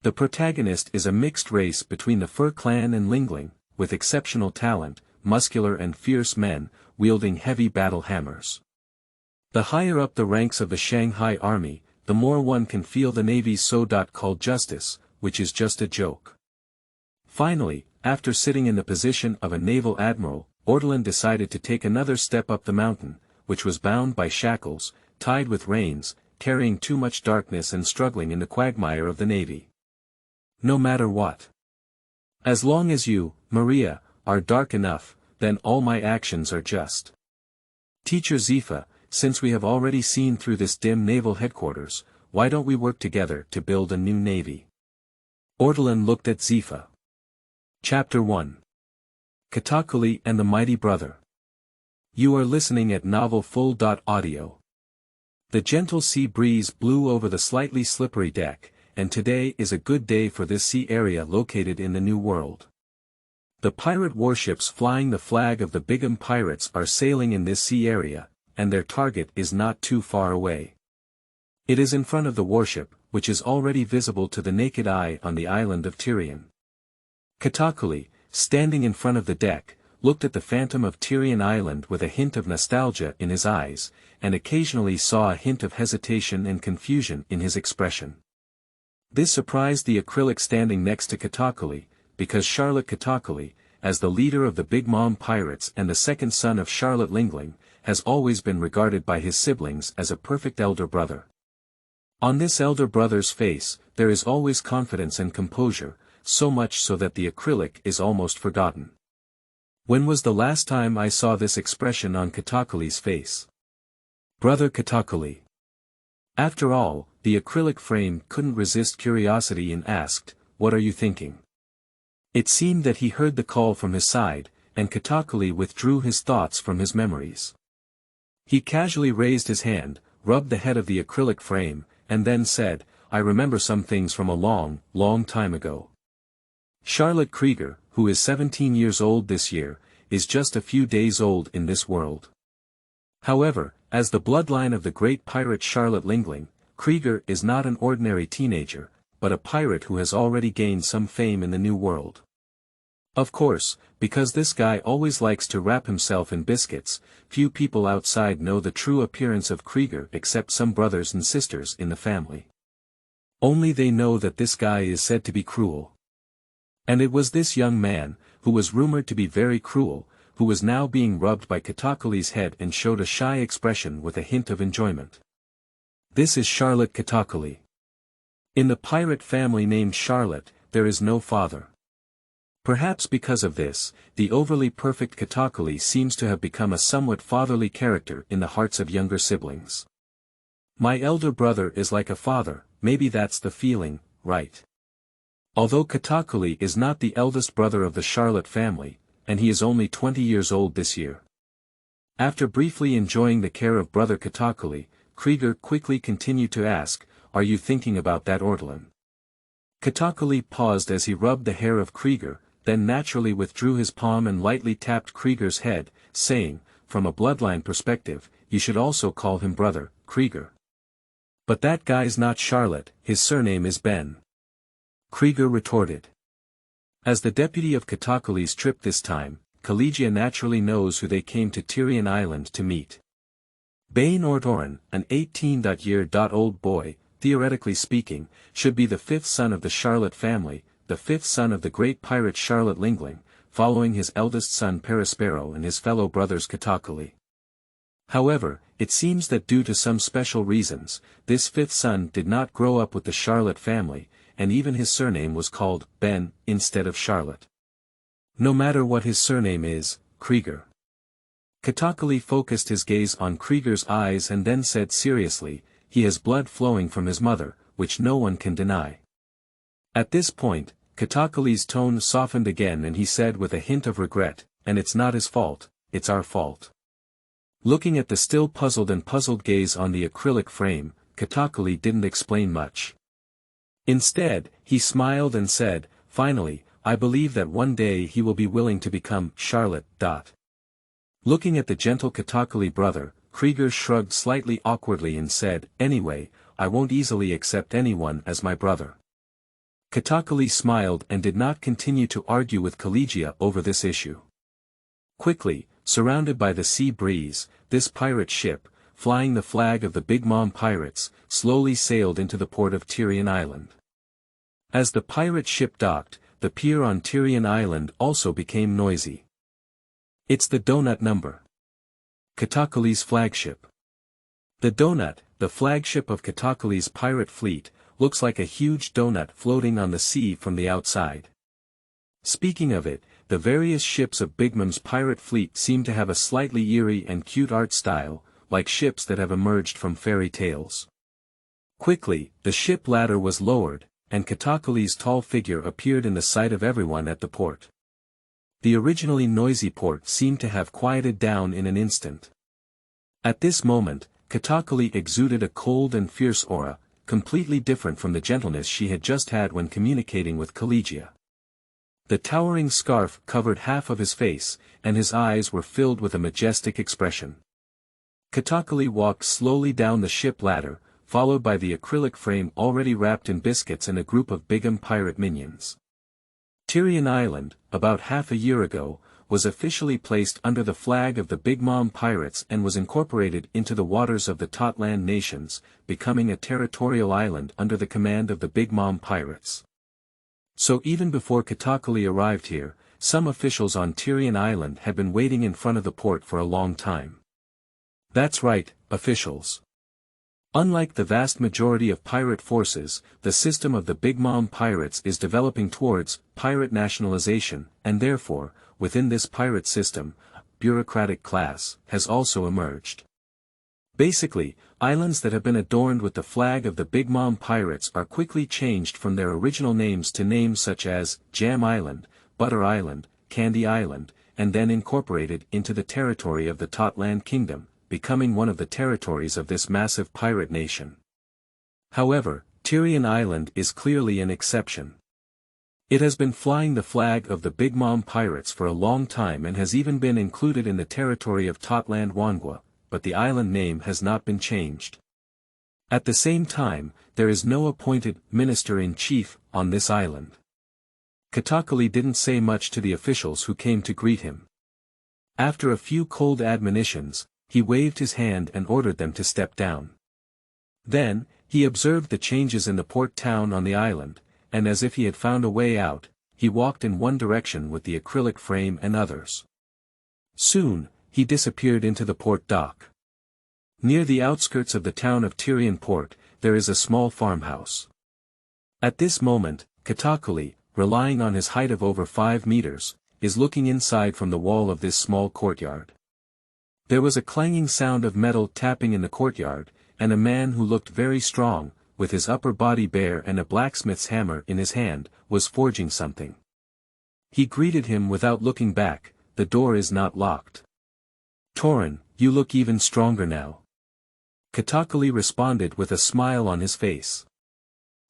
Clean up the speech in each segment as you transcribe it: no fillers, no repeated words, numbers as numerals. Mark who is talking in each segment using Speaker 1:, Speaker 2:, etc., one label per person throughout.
Speaker 1: The protagonist is a mixed race between the Fur Clan and Lingling, with exceptional talent, muscular and fierce men, wielding heavy battle hammers. The higher up the ranks of the Shanghai Army, the more one can feel the Navy's so-called justice, which is just a joke. Finally, after sitting in the position of a naval admiral, Ortolen decided to take another step up the mountain, which was bound by shackles, tied with reins, carrying too much darkness and struggling in the quagmire of the Navy. No matter what. As long as you, Maria, are dark enough, then all my actions are just. Teacher Zefa, since we have already seen through this dim naval headquarters, why don't we work together to build a new navy? Ortolen looked at Zefa. Chapter 1. Katakuli and the Mighty Brother. You are listening at Novel Full.audio. The gentle sea breeze blew over the slightly slippery deck, and today is a good day for this sea area located in the New World. The pirate warships flying the flag of the Bigom pirates are sailing in this sea area, and their target is not too far away. It is in front of the warship, which is already visible to the naked eye on the island of Tyrian. Katakuli, standing in front of the deck, looked at the phantom of Tyrian Island with a hint of nostalgia in his eyes, and occasionally saw a hint of hesitation and confusion in his expression. This surprised the acrylic standing next to Katakuli, because Charlotte Katakuli, as the leader of the Bigom pirates and the second son of Charlotte Lingling, has always been regarded by his siblings as a perfect elder brother. On this elder brother's face, there is always confidence and composure, so much so that the acrylic is almost forgotten. When was the last time I saw this expression on Katakuli's face? Brother Katakuli. After all, the acrylic frame couldn't resist curiosity and asked, "What are you thinking?" It seemed that he heard the call from his side, and Katakuli withdrew his thoughts from his memories. He casually raised his hand, rubbed the head of the acrylic frame, and then said, "I remember some things from a long, long time ago." Charlotte Krieger, who is 17 years old this year, is just a few days old in this world. However, as the bloodline of the great pirate Charlotte Lingling, Krieger is not an ordinary teenager, but a pirate who has already gained some fame in the New World. Of course, because this guy always likes to wrap himself in biscuits, few people outside know the true appearance of Krieger except some brothers and sisters in the family. Only they know that this guy is said to be cruel. And it was this young man, who was rumored to be very cruel, who was now being rubbed by Katakuli's head and showed a shy expression with a hint of enjoyment. This is Charlotte Katakuli. In the pirate family named Charlotte, there is no father. Perhaps because of this, the overly perfect Katakuli seems to have become a somewhat fatherly character in the hearts of younger siblings. My elder brother is like a father, maybe that's the feeling, right? Although Katakuli is not the eldest brother of the Charlotte family, and he is only 20 years old this year. After briefly enjoying the care of brother Katakuli, Krieger quickly continued to ask, "Are you thinking about that Ortolen?" Katakuli paused as he rubbed the hair of Krieger, then naturally withdrew his palm and lightly tapped Krieger's head, saying, "From a bloodline perspective, you should also call him brother, Krieger." "But that guy's not Charlotte, his surname is Ben," Krieger retorted. As the deputy of Katakuli's trip this time, Collegia naturally knows who they came to Tyrian Island to meet. Bane Ortolen, an 18-year-old boy, theoretically speaking, should be the fifth son of the Charlotte family, the fifth son of the great pirate Charlotte Lingling, following his eldest son Perispero and his fellow brothers Katakuli. However, it seems that due to some special reasons, this fifth son did not grow up with the Charlotte family, and even his surname was called Ben instead of Charlotte. No matter what his surname is, Krieger. Katakuli focused his gaze on Krieger's eyes and then said seriously, "He has blood flowing from his mother, which no one can deny." At this point, Katakuli's tone softened again and he said with a hint of regret, "And it's not his fault, it's our fault." Looking at the still puzzled gaze on the acrylic frame, Katakuli didn't explain much. Instead, he smiled and said, "Finally, I believe that one day he will be willing to become Charlotte. Looking at the gentle Katakuli brother, Krieger shrugged slightly awkwardly and said, "Anyway, I won't easily accept anyone as my brother." Katakuli smiled and did not continue to argue with Collegia over this issue. Quickly, surrounded by the sea breeze, this pirate ship, flying the flag of the Bigom pirates, slowly sailed into the port of Tyrian Island. As the pirate ship docked, the pier on Tyrian Island also became noisy. It's the Donut number. Katakuli's flagship. The Donut, the flagship of Katakuli's pirate fleet, looks like a huge donut floating on the sea from the outside. Speaking of it, the various ships of Bigom's pirate fleet seem to have a slightly eerie and cute art style, like ships that have emerged from fairy tales. Quickly, the ship ladder was lowered, and Katakuli's tall figure appeared in the sight of everyone at the port. The originally noisy port seemed to have quieted down in an instant. At this moment, Katakuli exuded a cold and fierce aura, completely different from the gentleness she had just had when communicating with Collegia. The towering scarf covered half of his face, and his eyes were filled with a majestic expression. Katakuli walked slowly down the ship ladder, followed by the acrylic frame already wrapped in biscuits and a group of Bigom pirate minions. Tyrian Island, about half a year ago, was officially placed under the flag of the Bigom pirates and was incorporated into the waters of the Totland nations, becoming a territorial island under the command of the Bigom pirates. So even before Katakuli arrived here, some officials on Tyrian Island had been waiting in front of the port for a long time. That's right, officials. Unlike the vast majority of pirate forces, the system of the Bigom pirates is developing towards pirate nationalization, and therefore, within this pirate system, a bureaucratic class has also emerged. Basically, islands that have been adorned with the flag of the Bigom pirates are quickly changed from their original names to names such as Jam Island, Butter Island, Candy Island, and then incorporated into the territory of the Totland Kingdom, becoming one of the territories of this massive pirate nation. However, Tyrian Island is clearly an exception. It has been flying the flag of the Bigom pirates for a long time and has even been included in the territory of Totland Wangwa, but the island name has not been changed. At the same time, there is no appointed minister-in-chief on this island. Katakuli didn't say much to the officials who came to greet him. After a few cold admonitions, he waved his hand and ordered them to step down. Then, he observed the changes in the port town on the island, and as if he had found a way out, he walked in one direction with the acrylic frame and others. Soon, he disappeared into the port dock. Near the outskirts of the town of Tyrian Port, there is a small farmhouse. At this moment, Katakuli, relying on his height of over 5 meters, is looking inside from the wall of this small courtyard. There was a clanging sound of metal tapping in the courtyard, and a man who looked very strong, with his upper body bare and a blacksmith's hammer in his hand, was forging something. He greeted him without looking back. The door is not locked. Torin, you look even stronger now. Katakuli responded with a smile on his face.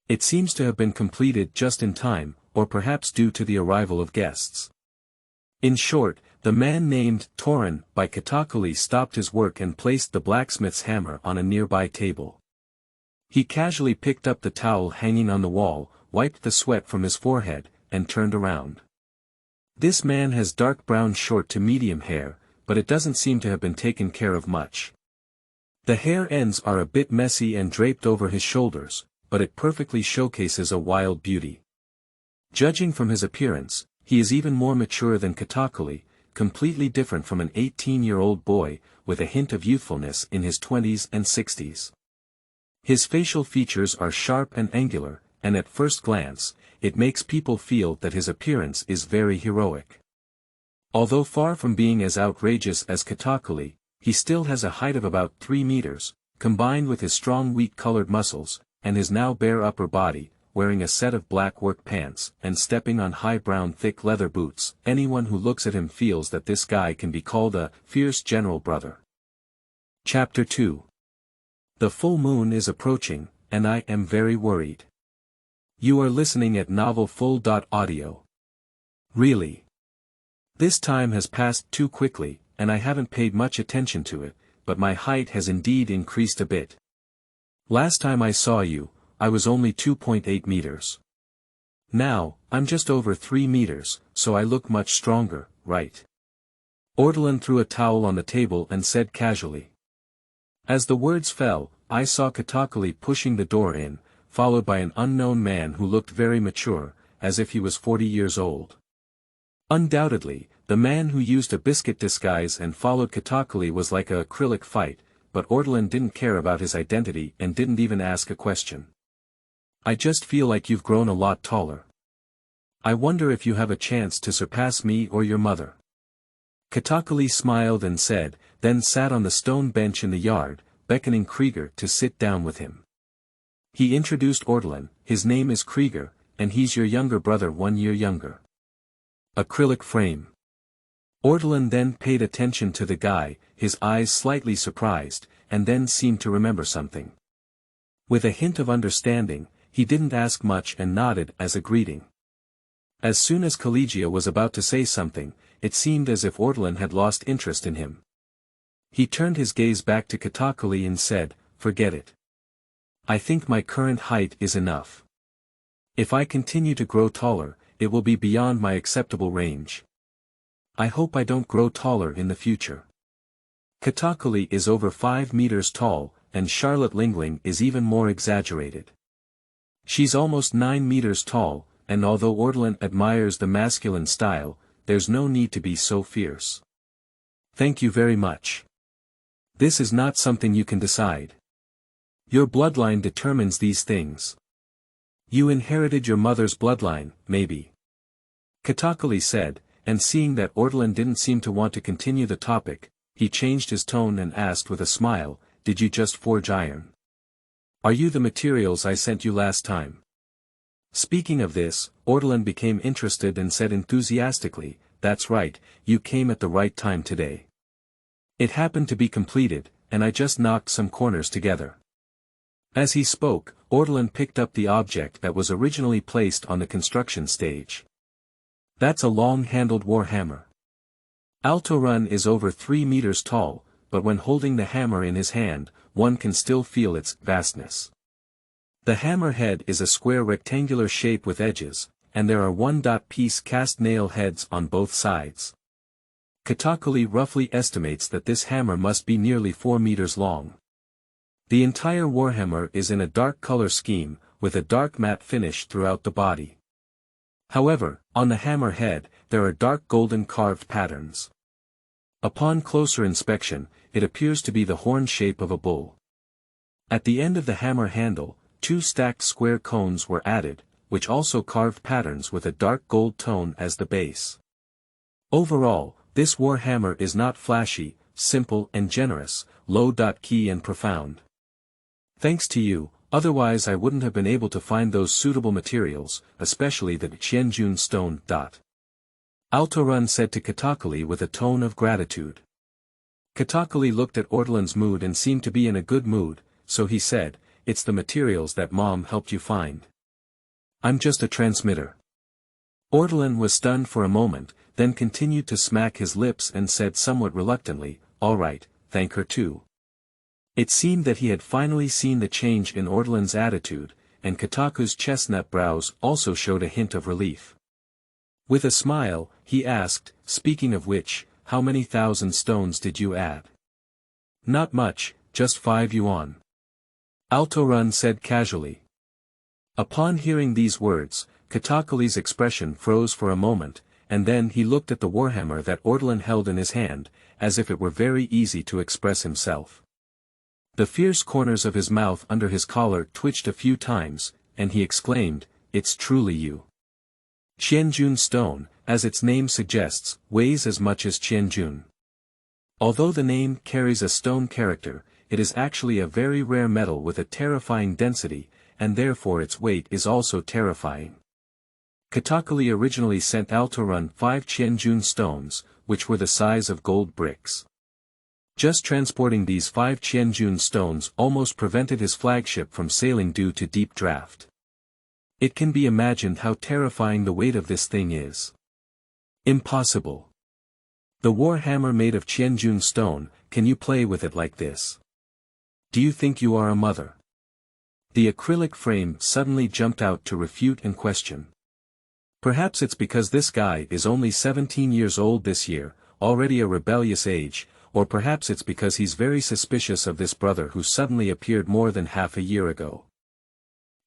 Speaker 1: It seems to have been completed just in time, or perhaps due to the arrival of guests. In short, the man named Torin by Katakuli stopped his work and placed the blacksmith's hammer on a nearby table. He casually picked up the towel hanging on the wall, wiped the sweat from his forehead, and turned around. This man has dark brown short to medium hair, but it doesn't seem to have been taken care of much. The hair ends are a bit messy and draped over his shoulders, but it perfectly showcases a wild beauty. Judging from his appearance, he is even more mature than Katakuli, completely different from an 18-year-old boy, with a hint of youthfulness in his 20s and 60s. His facial features are sharp and angular, and at first glance, it makes people feel that his appearance is very heroic. Although far from being as outrageous as Katakuli, he still has a height of about 3 meters, combined with his strong wheat-colored muscles, and his now bare upper body, wearing a set of black work pants and stepping on high brown thick leather boots. Anyone who looks at him feels that this guy can be called a fierce general brother. Chapter 2. The full moon is approaching, and I am very worried. You are listening at novelfull.audio. Really. This time has passed too quickly, and I haven't paid much attention to it, but my height has indeed increased a bit. Last time I saw you, I was only 2.8 meters. Now, I'm just over 3 meters, so I look much stronger, right? Ortolen threw a towel on the table and said casually. As the words fell, I saw Katakuli pushing the door in, followed by an unknown man who looked very mature, as if he was 40 years old. Undoubtedly, the man who used a biscuit disguise and followed Katakuli was like a acrylic fight, but Ortolen didn't care about his identity and didn't even ask a question. I just feel like you've grown a lot taller. I wonder if you have a chance to surpass me or your mother. Katakuli smiled and said, then sat on the stone bench in the yard, beckoning Krieger to sit down with him. He introduced Ortolen, his name is Krieger, and he's your younger brother 1 year younger. Acrylic frame. Ortolen then paid attention to the guy, his eyes slightly surprised, and then seemed to remember something. With a hint of understanding, he didn't ask much and nodded as a greeting. As soon as Collegia was about to say something, it seemed as if Ortolen had lost interest in him. He turned his gaze back to Katakuli and said, forget it. I think my current height is enough. If I continue to grow taller, it will be beyond my acceptable range. I hope I don't grow taller in the future. Katakuli is over 5 meters tall, and Charlotte Lingling is even more exaggerated. She's almost 9 meters tall, and although Ortolen admires the masculine style, there's no need to be so fierce. Thank you very much. This is not something you can decide. Your bloodline determines these things. You inherited your mother's bloodline, maybe. Katakuli said, and seeing that Ortolen didn't seem to want to continue the topic, he changed his tone and asked with a smile, did you just forge iron? Are you the materials I sent you last time? Speaking of this, Ortolen became interested and said enthusiastically, that's right, you came at the right time today. It happened to be completed, and I just knocked some corners together. As he spoke, Ortolen picked up the object that was originally placed on the construction stage. That's a long-handled warhammer. Ortolen is over 3 meters tall, but when holding the hammer in his hand, one can still feel its vastness. The hammer head is a square rectangular shape with edges, and there are one-piece cast nail heads on both sides. Katakuli roughly estimates that this hammer must be nearly 4 meters long. The entire warhammer is in a dark color scheme, with a dark matte finish throughout the body. However, on the hammer head, there are dark golden carved patterns. Upon closer inspection, it appears to be the horn shape of a bull. At the end of the hammer handle, 2 stacked square cones were added, which also carved patterns with a dark gold tone as the base. Overall, this warhammer is not flashy, simple and generous, low-key and profound. Thanks to you, otherwise I wouldn't have been able to find those suitable materials, especially the Qianjun stone. Ortolen said to Katakuli with a tone of gratitude. Katakuli looked at Ortolen's mood and seemed to be in a good mood, so he said, it's the materials that Mom helped you find. I'm just a transmitter. Ortolen was stunned for a moment, then continued to smack his lips and said somewhat reluctantly, all right, thank her too. It seemed that he had finally seen the change in Ortolen's attitude, and Kataku's chestnut brows also showed a hint of relief. With a smile, he asked, speaking of which, how many thousand stones did you add? Not much, just 5 yuan. Ortolen said casually. Upon hearing these words, Katakuli's expression froze for a moment, and then he looked at the warhammer that Ortolen held in his hand, as if it were very easy to express himself. The fierce corners of his mouth under his collar twitched a few times, and he exclaimed, it's truly you. Qianjun stone, as its name suggests, weighs as much as Qianjun. Although the name carries a stone character, it is actually a very rare metal with a terrifying density, and therefore its weight is also terrifying. Katakuli originally sent Ortolen 5 Qianjun stones, which were the size of gold bricks. Just transporting these 5 Qianjun stones almost prevented his flagship from sailing due to deep draft. It can be imagined how terrifying the weight of this thing is. Impossible. The warhammer made of Qianjun stone, can you play with it like this? Do you think you are a mother? The acrylic frame suddenly jumped out to refute and question. Perhaps it's because this guy is only 17 years old this year, already a rebellious age, or perhaps it's because he's very suspicious of this brother who suddenly appeared more than half a year ago.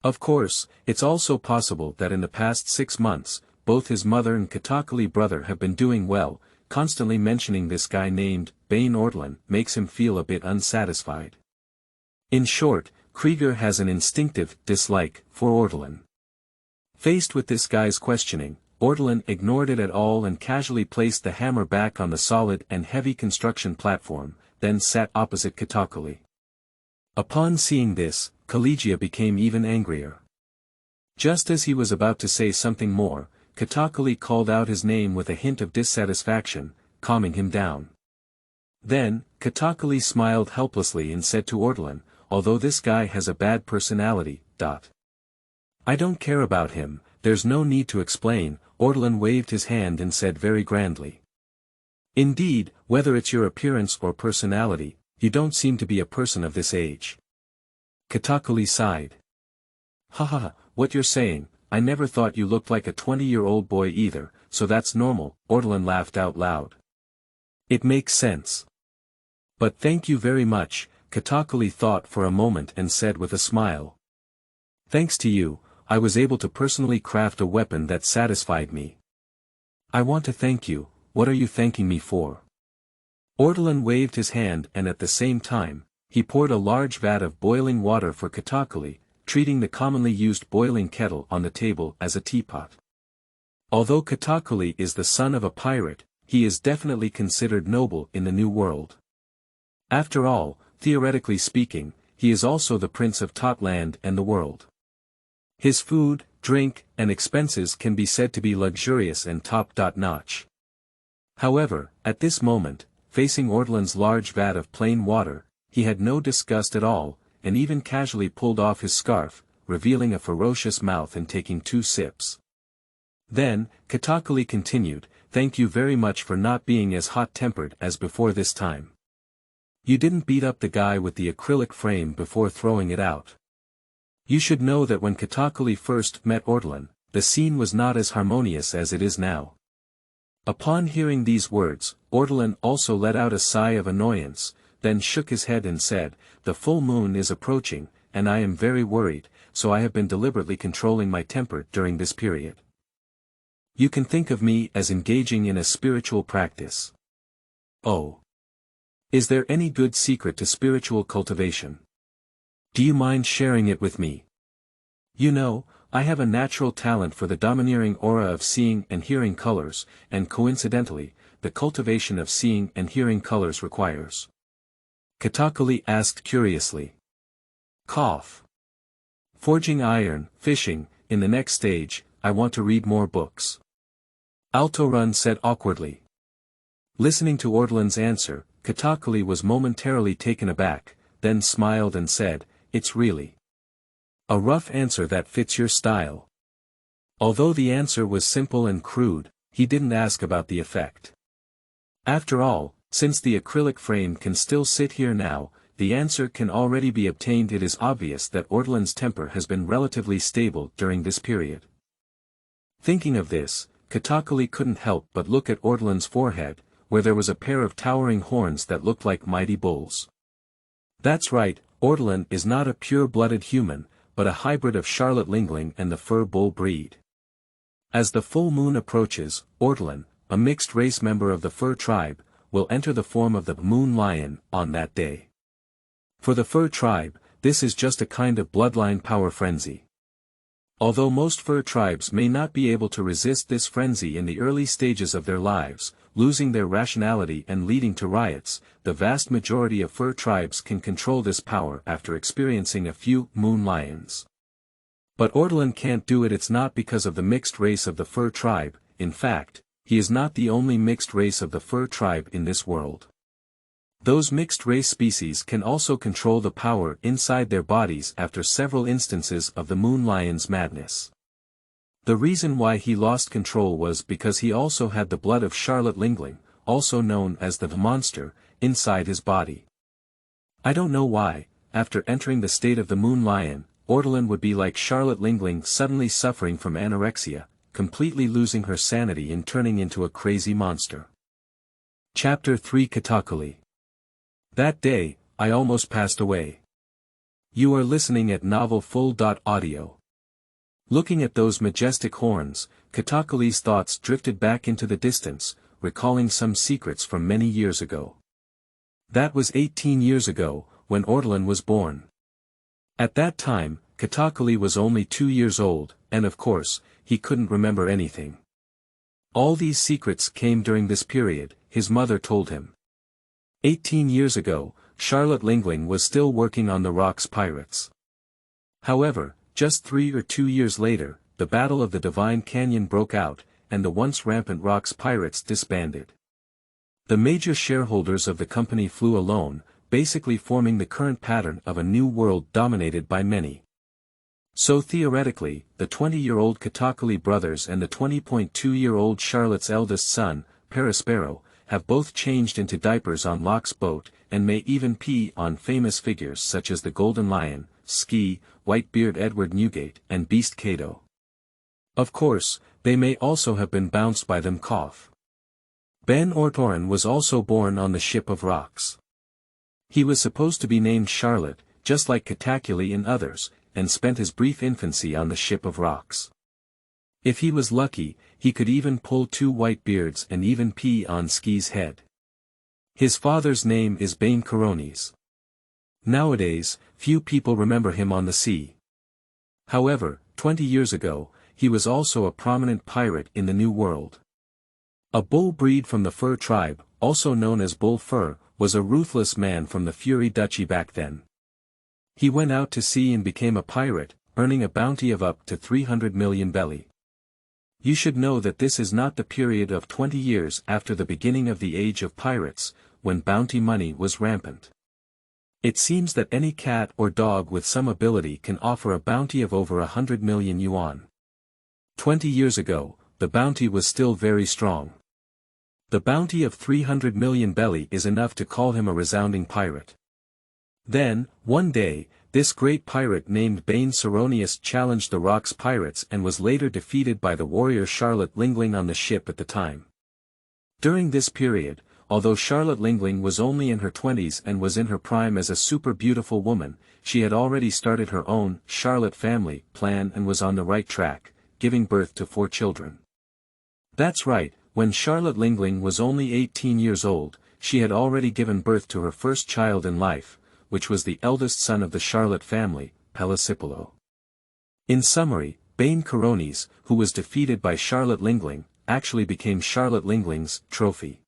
Speaker 1: Of course, it's also possible that in the past 6 months, both his mother and Katakuli brother have been doing well. Constantly mentioning this guy named Bane Ortolen makes him feel a bit unsatisfied. In short, Krieger has an instinctive dislike for Ortolen. Faced with this guy's questioning, Ortolen ignored it at all and casually placed the hammer back on the solid and heavy construction platform, then sat opposite Katakuli. Upon seeing this, Collegia became even angrier. Just as he was about to say something more, Katakuli called out his name with a hint of dissatisfaction, calming him down. Then, Katakuli smiled helplessly and said to Ortolen, although this guy has a bad personality, I don't care about him, there's no need to explain. Ortolen waved his hand and said very grandly. Indeed, whether it's your appearance or personality, you don't seem to be a person of this age. Katakuli sighed. Haha, what you're saying, I never thought you looked like a 20-year-old boy either, so that's normal. Ortolen laughed out loud. It makes sense. But thank you very much, Katakuli thought for a moment and said with a smile. Thanks to you, I was able to personally craft a weapon that satisfied me. I want to thank you. What are you thanking me for? Ortolen waved his hand and at the same time, he poured a large vat of boiling water for Katakuli, treating the commonly used boiling kettle on the table as a teapot. Although Katakuli is the son of a pirate, he is definitely considered noble in the New World. After all, theoretically speaking, he is also the prince of Totland and the world. His food, drink, and expenses can be said to be luxurious and top-notch. However, at this moment, facing Ortolen's large vat of plain water, he had no disgust at all, and even casually pulled off his scarf, revealing a ferocious mouth and taking 2 sips. Then, Katakuli continued, thank you very much for not being as hot-tempered as before this time. You didn't beat up the guy with the acrylic frame before throwing it out. You should know that when Katakuli first met Ortolen, the scene was not as harmonious as it is now. Upon hearing these words, Ortolen also let out a sigh of annoyance, then shook his head and said, the full moon is approaching, and I am very worried, so I have been deliberately controlling my temper during this period. You can think of me as engaging in a spiritual practice. Oh. Is there any good secret to spiritual cultivation? Do you mind sharing it with me? You know, I have a natural talent for the domineering aura of seeing and hearing colors, and coincidentally, the cultivation of seeing and hearing colors requires. Katakuli asked curiously. Cough. Forging iron, fishing, in the next stage, I want to read more books. Altorun said awkwardly. Listening to Ortolen's answer, Katakuli was momentarily taken aback, then smiled and said, it's really a rough answer that fits your style. Although the answer was simple and crude, he didn't ask about the effect. After all, since the acrylic frame can still sit here now, the answer can already be obtained. It is obvious that Ortolen's temper has been relatively stable during this period. Thinking of this, Katakuli couldn't help but look at Ortolen's forehead, where there was a pair of towering horns that looked like mighty bulls. That's right, Ortolen is not a pure-blooded human, but a hybrid of Charlotte Lingling and the fur bull breed. As the full moon approaches, Ortolen, a mixed-race member of the Fur tribe, will enter the form of the moon lion on that day. For the Fur tribe, this is just a kind of bloodline power frenzy. Although most Fur tribes may not be able to resist this frenzy in the early stages of their lives, losing their rationality and leading to riots, the vast majority of Fur tribes can control this power after experiencing a few moon lions. But Ortolen can't do it. It's not because of the mixed race of the Fur tribe. In fact, he is not the only mixed race of the Fur tribe in this world. Those mixed race species can also control the power inside their bodies after several instances of the moon lion's madness. The reason why he lost control was because he also had the blood of Charlotte Lingling, also known as the monster, inside his body. I don't know why, after entering the state of the moon lion, Ortolen would be like Charlotte Lingling suddenly suffering from anorexia, completely losing her sanity and turning into a crazy monster. Chapter 3 Katakuli. That day, I almost passed away. You are listening at novel full.audio. Looking at those majestic horns, Katakuli's thoughts drifted back into the distance, recalling some secrets from many years ago. That was 18 years ago, when Ortolen was born. At that time, Katakuli was only 2 years old, and of course, he couldn't remember anything. All these secrets came during this period, his mother told him. 18 years ago, Charlotte Lingling was still working on the Rocks pirates. However, just 3 or 2 years later, the Battle of the Divine Canyon broke out, and the once rampant Rocks pirates disbanded. The major shareholders of the company flew alone, basically forming the current pattern of a new world dominated by many. So theoretically, the 20-year-old Katakuli brothers and the 20.2-year-old Charlotte's eldest son, Perispero, have both changed into diapers on Locke's boat, and may even pee on famous figures such as the Golden Lion, Ski, Whitebeard Edward Newgate, and Beast Cato. Of course, they may also have been bounced by them. Ben Ortolen was also born on the ship of Rocks. He was supposed to be named Charlotte, just like Katakuli and others, and spent his brief infancy on the ship of Rocks. If he was lucky, he could even pull 2 white beards and even pee on Ski's head. His father's name is Bane Coronis. Nowadays, few people remember him on the sea. However, 20 years ago, he was also a prominent pirate in the New World. A bull breed from the Fur tribe, also known as Bull Fur, was a ruthless man from the Fury Duchy back then. He went out to sea and became a pirate, earning a bounty of up to 300 million belly. You should know that this is not the period of 20 years after the beginning of the age of pirates, when bounty money was rampant. It seems that any cat or dog with some ability can offer a bounty of over 100 million yuan. 20 years ago, the bounty was still very strong. The bounty of 300 million belly is enough to call him a resounding pirate. Then, one day, this great pirate named Bane Coronis challenged the Rocks pirates and was later defeated by the warrior Charlotte Lingling on the ship at the time. During this period, although Charlotte Lingling was only in her 20s and was in her prime as a super beautiful woman, she had already started her own Charlotte family plan and was on the right track, giving birth to 4 children. That's right, when Charlotte Lingling was only 18 years old, she had already given birth to her first child in life, which was the eldest son of the Charlotte family, Pelisipolo. In summary, Bane Coronis, who was defeated by Charlotte Lingling, actually became Charlotte Lingling's trophy.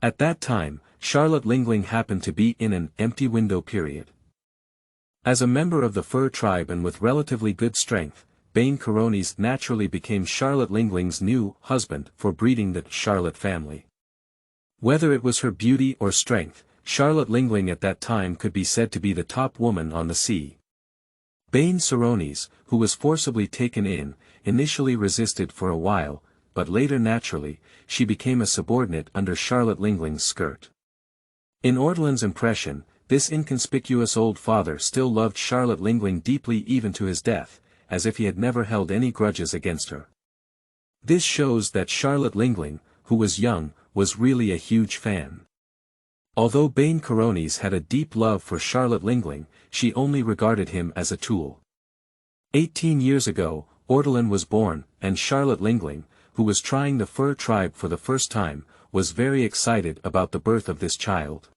Speaker 1: At that time, Charlotte Lingling happened to be in an empty window period. As a member of the Fur tribe and with relatively good strength, Bane Coronis naturally became Charlotte Lingling's new husband for breeding the Charlotte family. Whether it was her beauty or strength, Charlotte Lingling at that time could be said to be the top woman on the sea. Bane Coronis, who was forcibly taken in, initially resisted for a while, but later naturally, she became a subordinate under Charlotte Lingling's skirt. In Ortolen's impression, this inconspicuous old father still loved Charlotte Lingling deeply even to his death, as if he had never held any grudges against her. This shows that Charlotte Lingling, who was young, was really a huge fan. Although Bane Coronis had a deep love for Charlotte Lingling, she only regarded him as a tool. 18 years ago, Ortolen was born, and Charlotte Lingling, who was trying the Fur tribe for the first time, was very excited about the birth of this child.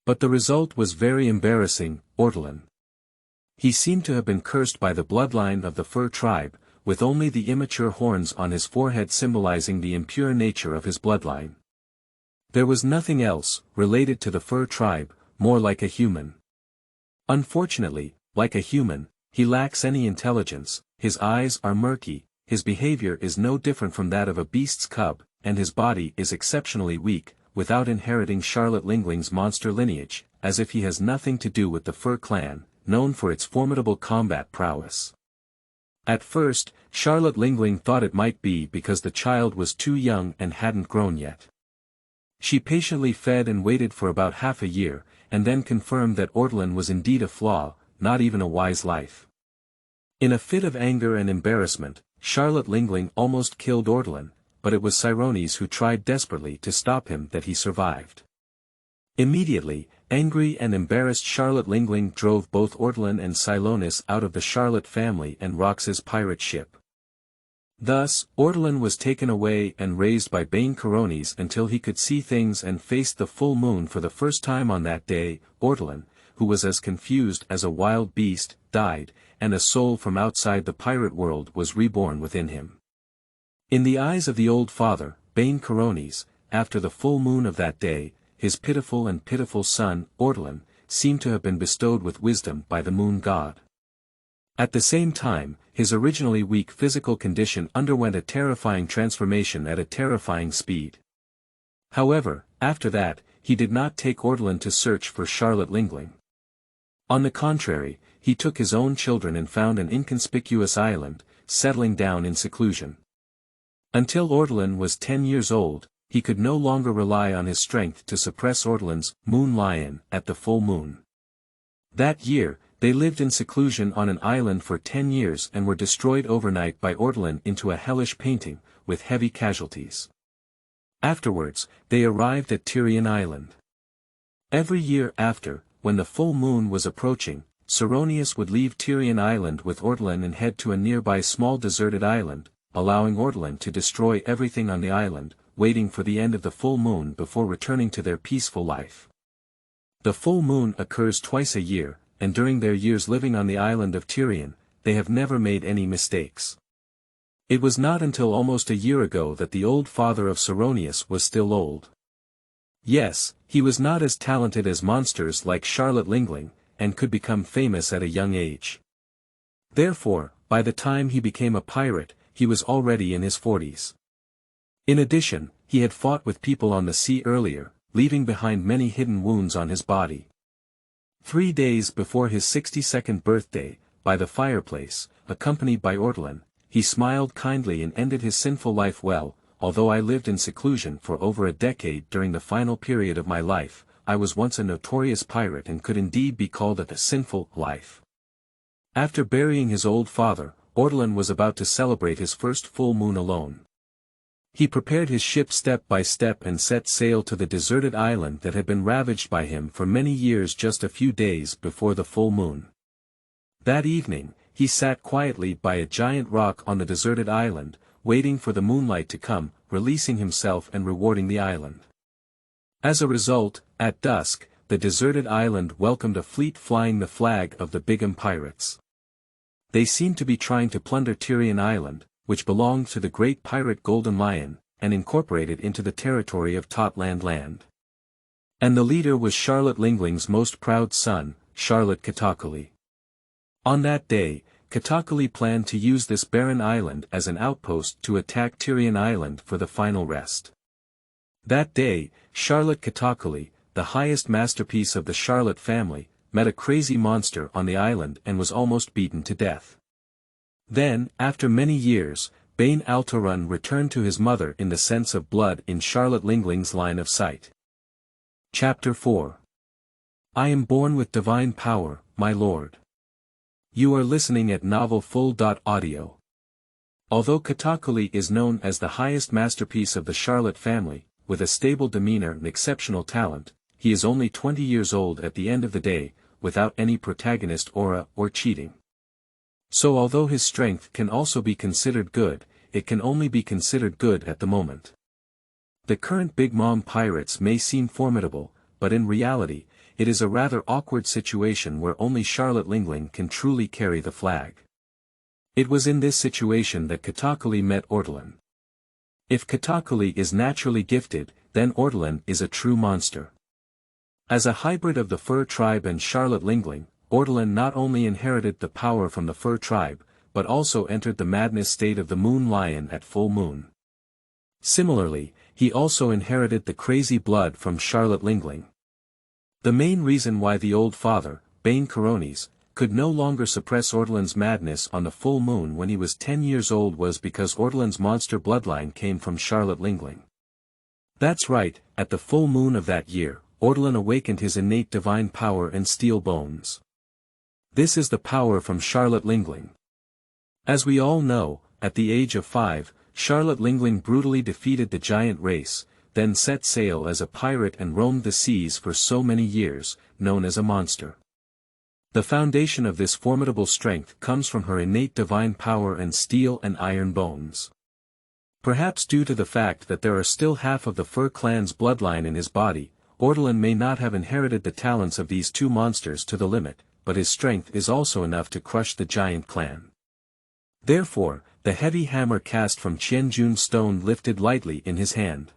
Speaker 1: But the result was very embarrassing. Ortolen. He seemed to have been cursed by the bloodline of the Fur tribe, with only the immature horns on his forehead symbolizing the impure nature of his bloodline. There was nothing else, related to the Fur tribe, more like a human. Unfortunately, like a human, he lacks any intelligence, his eyes are murky, his behavior is no different from that of a beast's cub, and his body is exceptionally weak, without inheriting Charlotte Lingling's monster lineage, as if he has nothing to do with the Fur clan, known for its formidable combat prowess. At first, Charlotte Lingling thought it might be because the child was too young and hadn't grown yet. She patiently fed and waited for about half a year, and then confirmed that Ortolen was indeed a flaw, not even a wise life. In a fit of anger and embarrassment, Charlotte Lingling almost killed Ortolen, but it was Cyrones who tried desperately to stop him that he survived. Immediately, angry and embarrassed Charlotte Lingling drove both Ortolen and Cyrones out of the Charlotte family and Rox's pirate ship. Thus, Ortolen was taken away and raised by Bane Corones until he could see things and faced the full moon for the first time on that day. Ortolen, who was as confused as a wild beast, died, and a soul from outside the pirate world was reborn within him. In the eyes of the old father, Bane Corones, after the full moon of that day, his pitiful son, Ortolen, seemed to have been bestowed with wisdom by the moon god. At the same time, his originally weak physical condition underwent a terrifying transformation at a terrifying speed. However, after that, he did not take Ortolen to search for Charlotte Lingling. On the contrary, he took his own children and found an inconspicuous island, settling down in seclusion. Until Ortolen was 10 years old, he could no longer rely on his strength to suppress Ortolen's moon lion at the full moon. That year, they lived in seclusion on an island for 10 years and were destroyed overnight by Ortolen into a hellish painting, with heavy casualties. Afterwards, they arrived at Tyrian Island. Every year after, when the full moon was approaching, Cyrones would leave Tyrian Island with Ortolen and head to a nearby small deserted island, allowing Ortolen to destroy everything on the island, waiting for the end of the full moon before returning to their peaceful life. The full moon occurs twice a year, and during their years living on the island of Tyrian, they have never made any mistakes. It was not until almost a year ago that the old father of Cyrones was still old. Yes, he was not as talented as monsters like Charlotte Lingling, and could become famous at a young age. Therefore, by the time he became a pirate, he was already in his 40s. In addition, he had fought with people on the sea earlier, leaving behind many hidden wounds on his body. 3 days before his 62nd birthday, by the fireplace, accompanied by Ortolen, he smiled kindly and ended his sinful life well. Although I lived in seclusion for over a decade during the final period of my life, I was once a notorious pirate and could indeed be called a sinful life. After burying his old father, Ortolen was about to celebrate his first full moon alone. He prepared his ship step by step and set sail to the deserted island that had been ravaged by him for many years just a few days before the full moon. That evening, he sat quietly by a giant rock on the deserted island, waiting for the moonlight to come, releasing himself and rewarding the island. As a result, at dusk, the deserted island welcomed a fleet flying the flag of the Bigom pirates. They seemed to be trying to plunder Tyrian Island, which belonged to the great pirate Golden Lion, and incorporate it into the territory of Totland land. And the leader was Charlotte Lingling's most proud son, Charlotte Katakuli. On that day, Katakuli planned to use this barren island as an outpost to attack Tyrian Island for the final rest. That day, Charlotte Katakuli, the highest masterpiece of the Charlotte family, met a crazy monster on the island and was almost beaten to death. Then, after many years, Bane Altorun returned to his mother in the sense of blood in Charlotte Lingling's line of sight. Chapter 4. I am born with divine power, my lord. You are listening at novelfull.audio. Although Katakuli is known as the highest masterpiece of the Charlotte family, with a stable demeanor and exceptional talent, he is only 20 years old at the end of the day, without any protagonist aura or cheating. So although his strength can also be considered good, it can only be considered good at the moment. The current Big Mom pirates may seem formidable, but in reality, it is a rather awkward situation where only Charlotte Lingling can truly carry the flag. It was in this situation that Katakuli met Ortolen. If Katakuli is naturally gifted, then Ortolen is a true monster. As a hybrid of the Fur tribe and Charlotte Lingling, Ortolen not only inherited the power from the Fur tribe, but also entered the madness state of the Moon Lion at full moon. Similarly, he also inherited the crazy blood from Charlotte Lingling. The main reason why the old father, Bane Corones, could no longer suppress Ortolen's madness on the full moon when he was 10 years old was because Ortolen's monster bloodline came from Charlotte Lingling. That's right, at the full moon of that year, Ortolen awakened his innate divine power and steel bones. This is the power from Charlotte Lingling. As we all know, at the age of 5, Charlotte Lingling brutally defeated the giant race, then set sail as a pirate and roamed the seas for so many years, known as a monster. The foundation of this formidable strength comes from her innate divine power and steel and iron bones. Perhaps due to the fact that there are still half of the Fur clan's bloodline in his body, Ortolen may not have inherited the talents of these two monsters to the limit, but his strength is also enough to crush the giant clan. Therefore, the heavy hammer cast from Qianjun stone lifted lightly in his hand.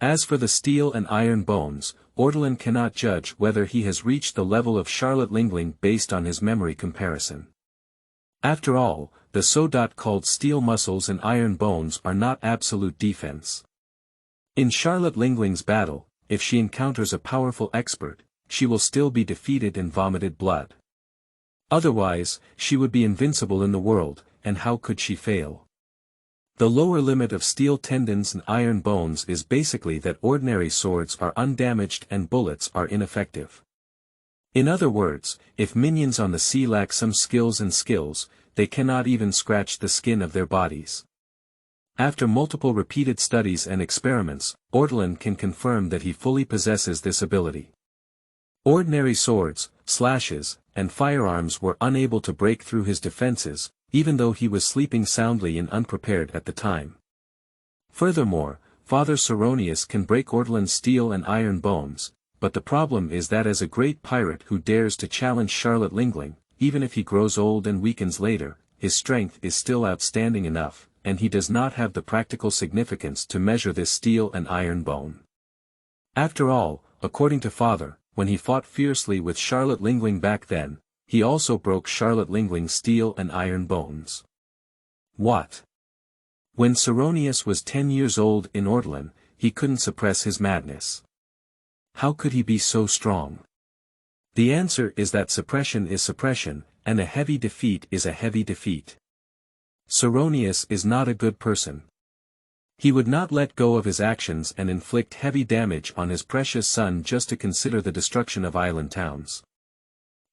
Speaker 1: As for the steel and iron bones, Ortolen cannot judge whether he has reached the level of Charlotte Lingling based on his memory comparison. After all, the so-called steel muscles and iron bones are not absolute defense. In Charlotte Lingling's battle, if she encounters a powerful expert, she will still be defeated and vomited blood. Otherwise, she would be invincible in the world, and how could she fail? The lower limit of steel tendons and iron bones is basically that ordinary swords are undamaged and bullets are ineffective. In other words, if minions on the sea lack some skills, they cannot even scratch the skin of their bodies. After multiple repeated studies and experiments, Ortolen can confirm that he fully possesses this ability. Ordinary swords, slashes, and firearms were unable to break through his defenses, even though he was sleeping soundly and unprepared at the time. Furthermore, Father Ceronius can break Ortolen's steel and iron bones, but the problem is that as a great pirate who dares to challenge Charlotte Lingling, even if he grows old and weakens later, his strength is still outstanding enough, and he does not have the practical significance to measure this steel and iron bone. After all, according to Father, when he fought fiercely with Charlotte Lingling back then, he also broke Charlotte Lingling's steel and iron bones. What? When Ceronius was 10 years old in Ortolen, he couldn't suppress his madness. How could he be so strong? The answer is that suppression is suppression, and a heavy defeat is a heavy defeat. Ceronius is not a good person. He would not let go of his actions and inflict heavy damage on his precious son just to consider the destruction of island towns.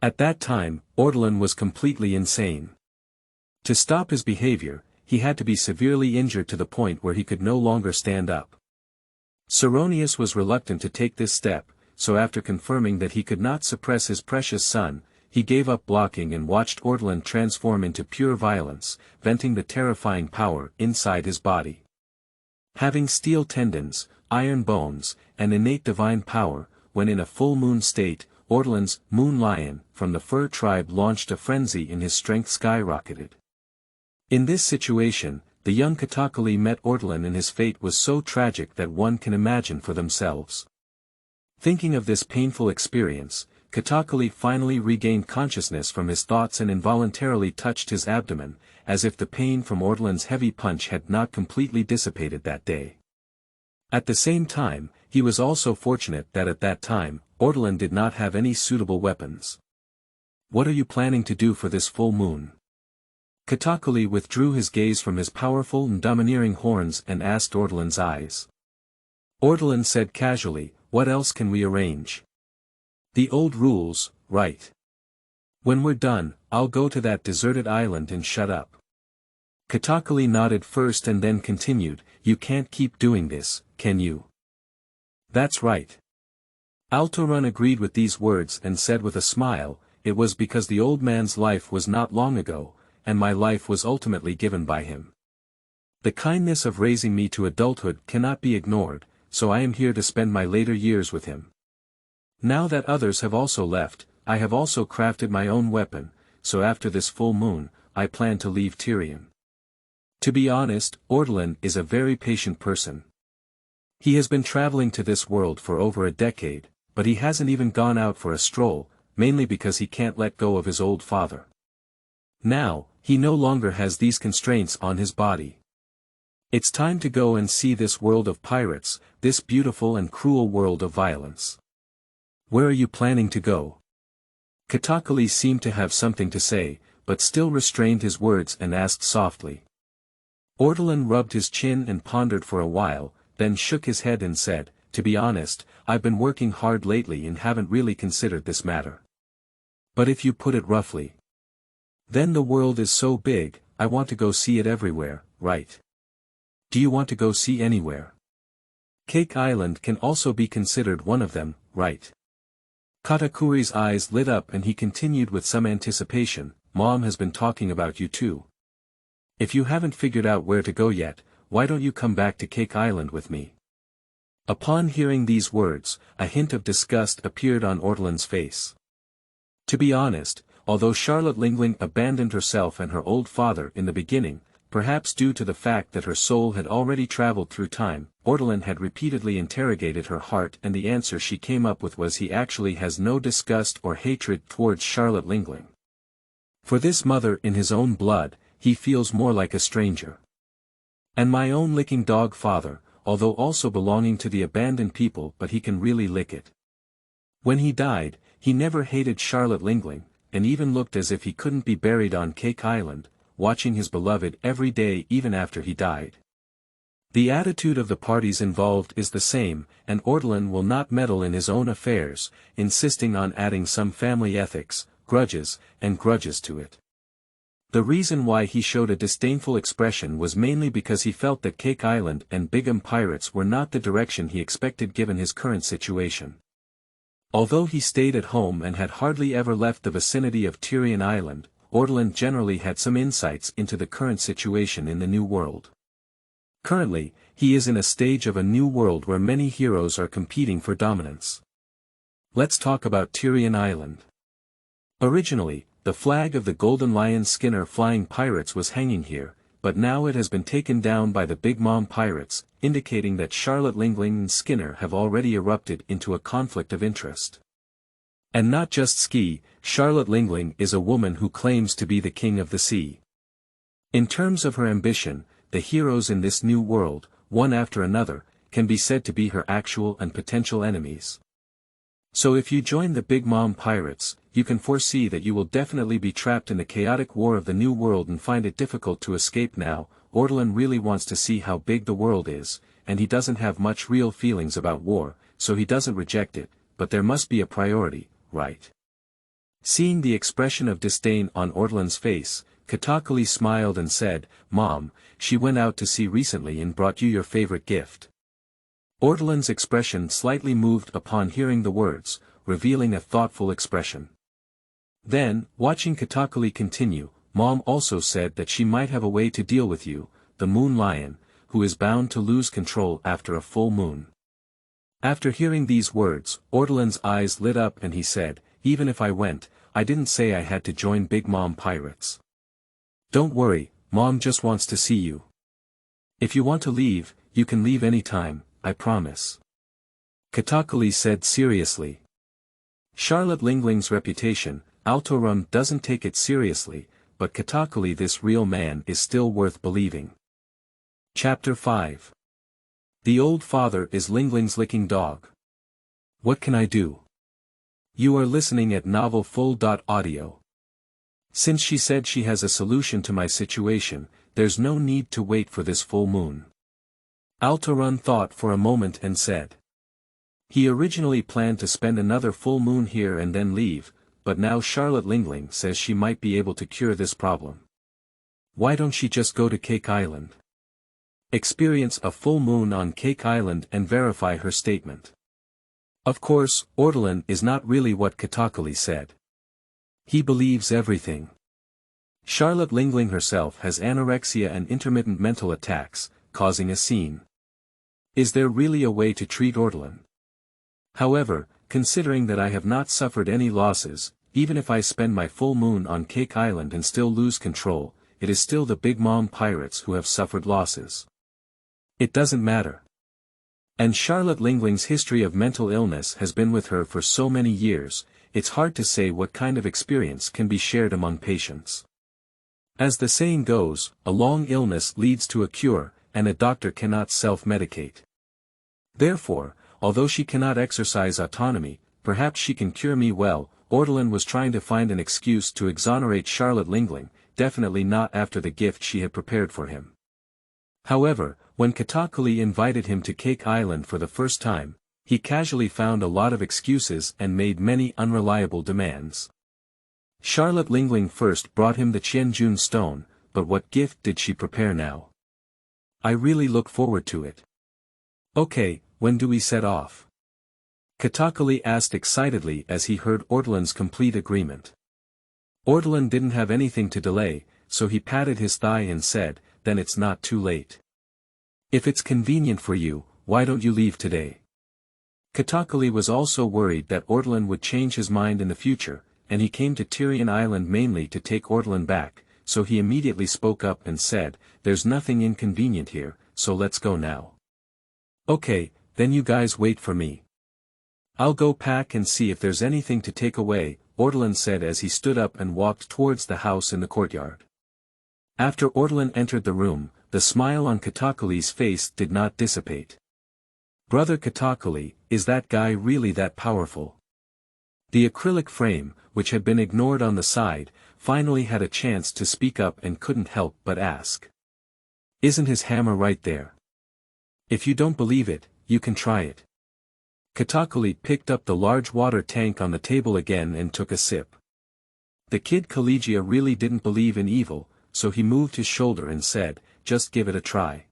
Speaker 1: At that time, Ortolen was completely insane. To stop his behavior, he had to be severely injured to the point where he could no longer stand up. Ceronius was reluctant to take this step, so after confirming that he could not suppress his precious son, he gave up blocking and watched Ortolen transform into pure violence, venting the terrifying power inside his body. Having steel tendons, iron bones, and innate divine power, when in a full moon state, Ortolen's moon lion from the Fur tribe launched a frenzy and his strength skyrocketed. In this situation, the young Katakuli met Ortolen and his fate was so tragic that one can imagine for themselves. Thinking of this painful experience, Katakuli finally regained consciousness from his thoughts and involuntarily touched his abdomen, as if the pain from Ortolen's heavy punch had not completely dissipated that day. At the same time, he was also fortunate that at that time, Ortolen did not have any suitable weapons. What are you planning to do for this full moon? Katakuli withdrew his gaze from his powerful and domineering horns and asked Ortolen's eyes. Ortolen said casually, "What else can we arrange? The old rules, right? When we're done, I'll go to that deserted island and shut up." Katakuli nodded first and then continued, "You can't keep doing this, can you?" "That's right." Ortolen agreed with these words and said with a smile, "It was because the old man's life was not long ago, and my life was ultimately given by him. The kindness of raising me to adulthood cannot be ignored, so I am here to spend my later years with him. Now that others have also left, I have also crafted my own weapon, so after this full moon, I plan to leave Tyrion." To be honest, Ortolen is a very patient person. He has been traveling to this world for over a decade, but he hasn't even gone out for a stroll, mainly because he can't let go of his old father. Now, he no longer has these constraints on his body. It's time to go and see this world of pirates, this beautiful and cruel world of violence. Where are you planning to go? Katakuli seemed to have something to say, but still restrained his words and asked softly. Ortolen rubbed his chin and pondered for a while, then shook his head and said, "To be honest, I've been working hard lately and haven't really considered this matter. But if you put it roughly, then the world is so big, I want to go see it everywhere, right? Do you want to go see anywhere? Cake Island can also be considered one of them, right? Katakuli's eyes lit up and he continued with some anticipation, Mom has been talking about you too. If you haven't figured out where to go yet, why don't you come back to Cake Island with me? Upon hearing these words, a hint of disgust appeared on Ortolen's face. To be honest, although Charlotte Lingling abandoned herself and her old father in the beginning, perhaps due to the fact that her soul had already traveled through time, Ortolen had repeatedly interrogated her heart and the answer she came up with was he actually has no disgust or hatred towards Charlotte Lingling. For this mother in his own blood, he feels more like a stranger. And my own licking dog father, although also belonging to the abandoned people but he can really lick it. When he died, he never hated Charlotte Lingling, and even looked as if he couldn't be buried on Cake Island, watching his beloved every day even after he died. The attitude of the parties involved is the same, and Ortolen will not meddle in his own affairs, insisting on adding some family ethics, grudges to it. The reason why he showed a disdainful expression was mainly because he felt that Cake Island and Bigom pirates were not the direction he expected given his current situation. Although he stayed at home and had hardly ever left the vicinity of Tyrian Island, Ortolen generally had some insights into the current situation in the New World. Currently, he is in a stage of a new world where many heroes are competing for dominance. Let's talk about Tyrian Island. Originally, the flag of the Golden Lion Skinner flying pirates was hanging here, but now it has been taken down by the Bigom pirates, indicating that Charlotte Lingling and Skinner have already erupted into a conflict of interest. And not just ski, Charlotte Lingling is a woman who claims to be the king of the sea. In terms of her ambition, the heroes in this new world, one after another, can be said to be her actual and potential enemies. So if you join the Bigom pirates, you can foresee that you will definitely be trapped in the chaotic war of the new world and find it difficult to escape now. Ortolen really wants to see how big the world is, and he doesn't have much real feelings about war, so he doesn't reject it, but there must be a priority, right? Seeing the expression of disdain on Ortolen's face, Katakuli smiled and said, Mom, she went out to sea recently and brought you your favorite gift. Ortolen's expression slightly moved upon hearing the words, revealing a thoughtful expression. Then, watching Katakuli continue, Mom also said that she might have a way to deal with you, the moon lion, who is bound to lose control after a full moon. After hearing these words, Ortolen's eyes lit up and he said, even if I went, I didn't say I had to join Bigom pirates. Don't worry, Mom just wants to see you. If you want to leave, you can leave anytime, I promise. Katakuli said seriously. Charlotte Lingling's reputation, Ortolen doesn't take it seriously, but Katakuli, this real man, is still worth believing. Chapter 5. The old father is Lingling's licking dog. What can I do? You are listening at novelfull.audio. Since she said she has a solution to my situation, there's no need to wait for this full moon. Ortolen thought for a moment and said. He originally planned to spend another full moon here and then leave, but now Charlotte Lingling says she might be able to cure this problem. Why don't she just go to Cake Island? Experience a full moon on Cake Island and verify her statement. Of course, Ortolen is not really what Katakuli said. He believes everything. Charlotte Lingling herself has anorexia and intermittent mental attacks, causing a scene. Is there really a way to treat Ortolen? However, considering that I have not suffered any losses, even if I spend my full moon on Cake Island and still lose control, it is still the Bigom pirates who have suffered losses. It doesn't matter. And Charlotte Lingling's history of mental illness has been with her for so many years, it's hard to say what kind of experience can be shared among patients. As the saying goes, a long illness leads to a cure, and a doctor cannot self-medicate. Therefore, although she cannot exercise autonomy, perhaps she can cure me well. Ortolen was trying to find an excuse to exonerate Charlotte Lingling, definitely not after the gift she had prepared for him. However, when Katakuli invited him to Cake Island for the first time, he casually found a lot of excuses and made many unreliable demands. Charlotte Lingling first brought him the Qianjun stone, but what gift did she prepare now? I really look forward to it. Okay, when do we set off? Katakuli asked excitedly as he heard Ortolen's complete agreement. Ortolen didn't have anything to delay, so he patted his thigh and said, then it's not too late. If it's convenient for you, why don't you leave today? Katakuli was also worried that Ortolen would change his mind in the future, and he came to Tyrian Island mainly to take Ortolen back, so he immediately spoke up and said, there's nothing inconvenient here, so let's go now. Okay, then you guys wait for me. I'll go pack and see if there's anything to take away, Ortolen said as he stood up and walked towards the house in the courtyard. After Ortolen entered the room, the smile on Katakuli's face did not dissipate. Brother Katakuli, is that guy really that powerful? The acrylic frame, which had been ignored on the side, finally had a chance to speak up and couldn't help but ask. Isn't his hammer right there? If you don't believe it, you can try it. Katakuli picked up the large water tank on the table again and took a sip. The kid Collegia really didn't believe in evil, so he moved his shoulder and said, just give it a try.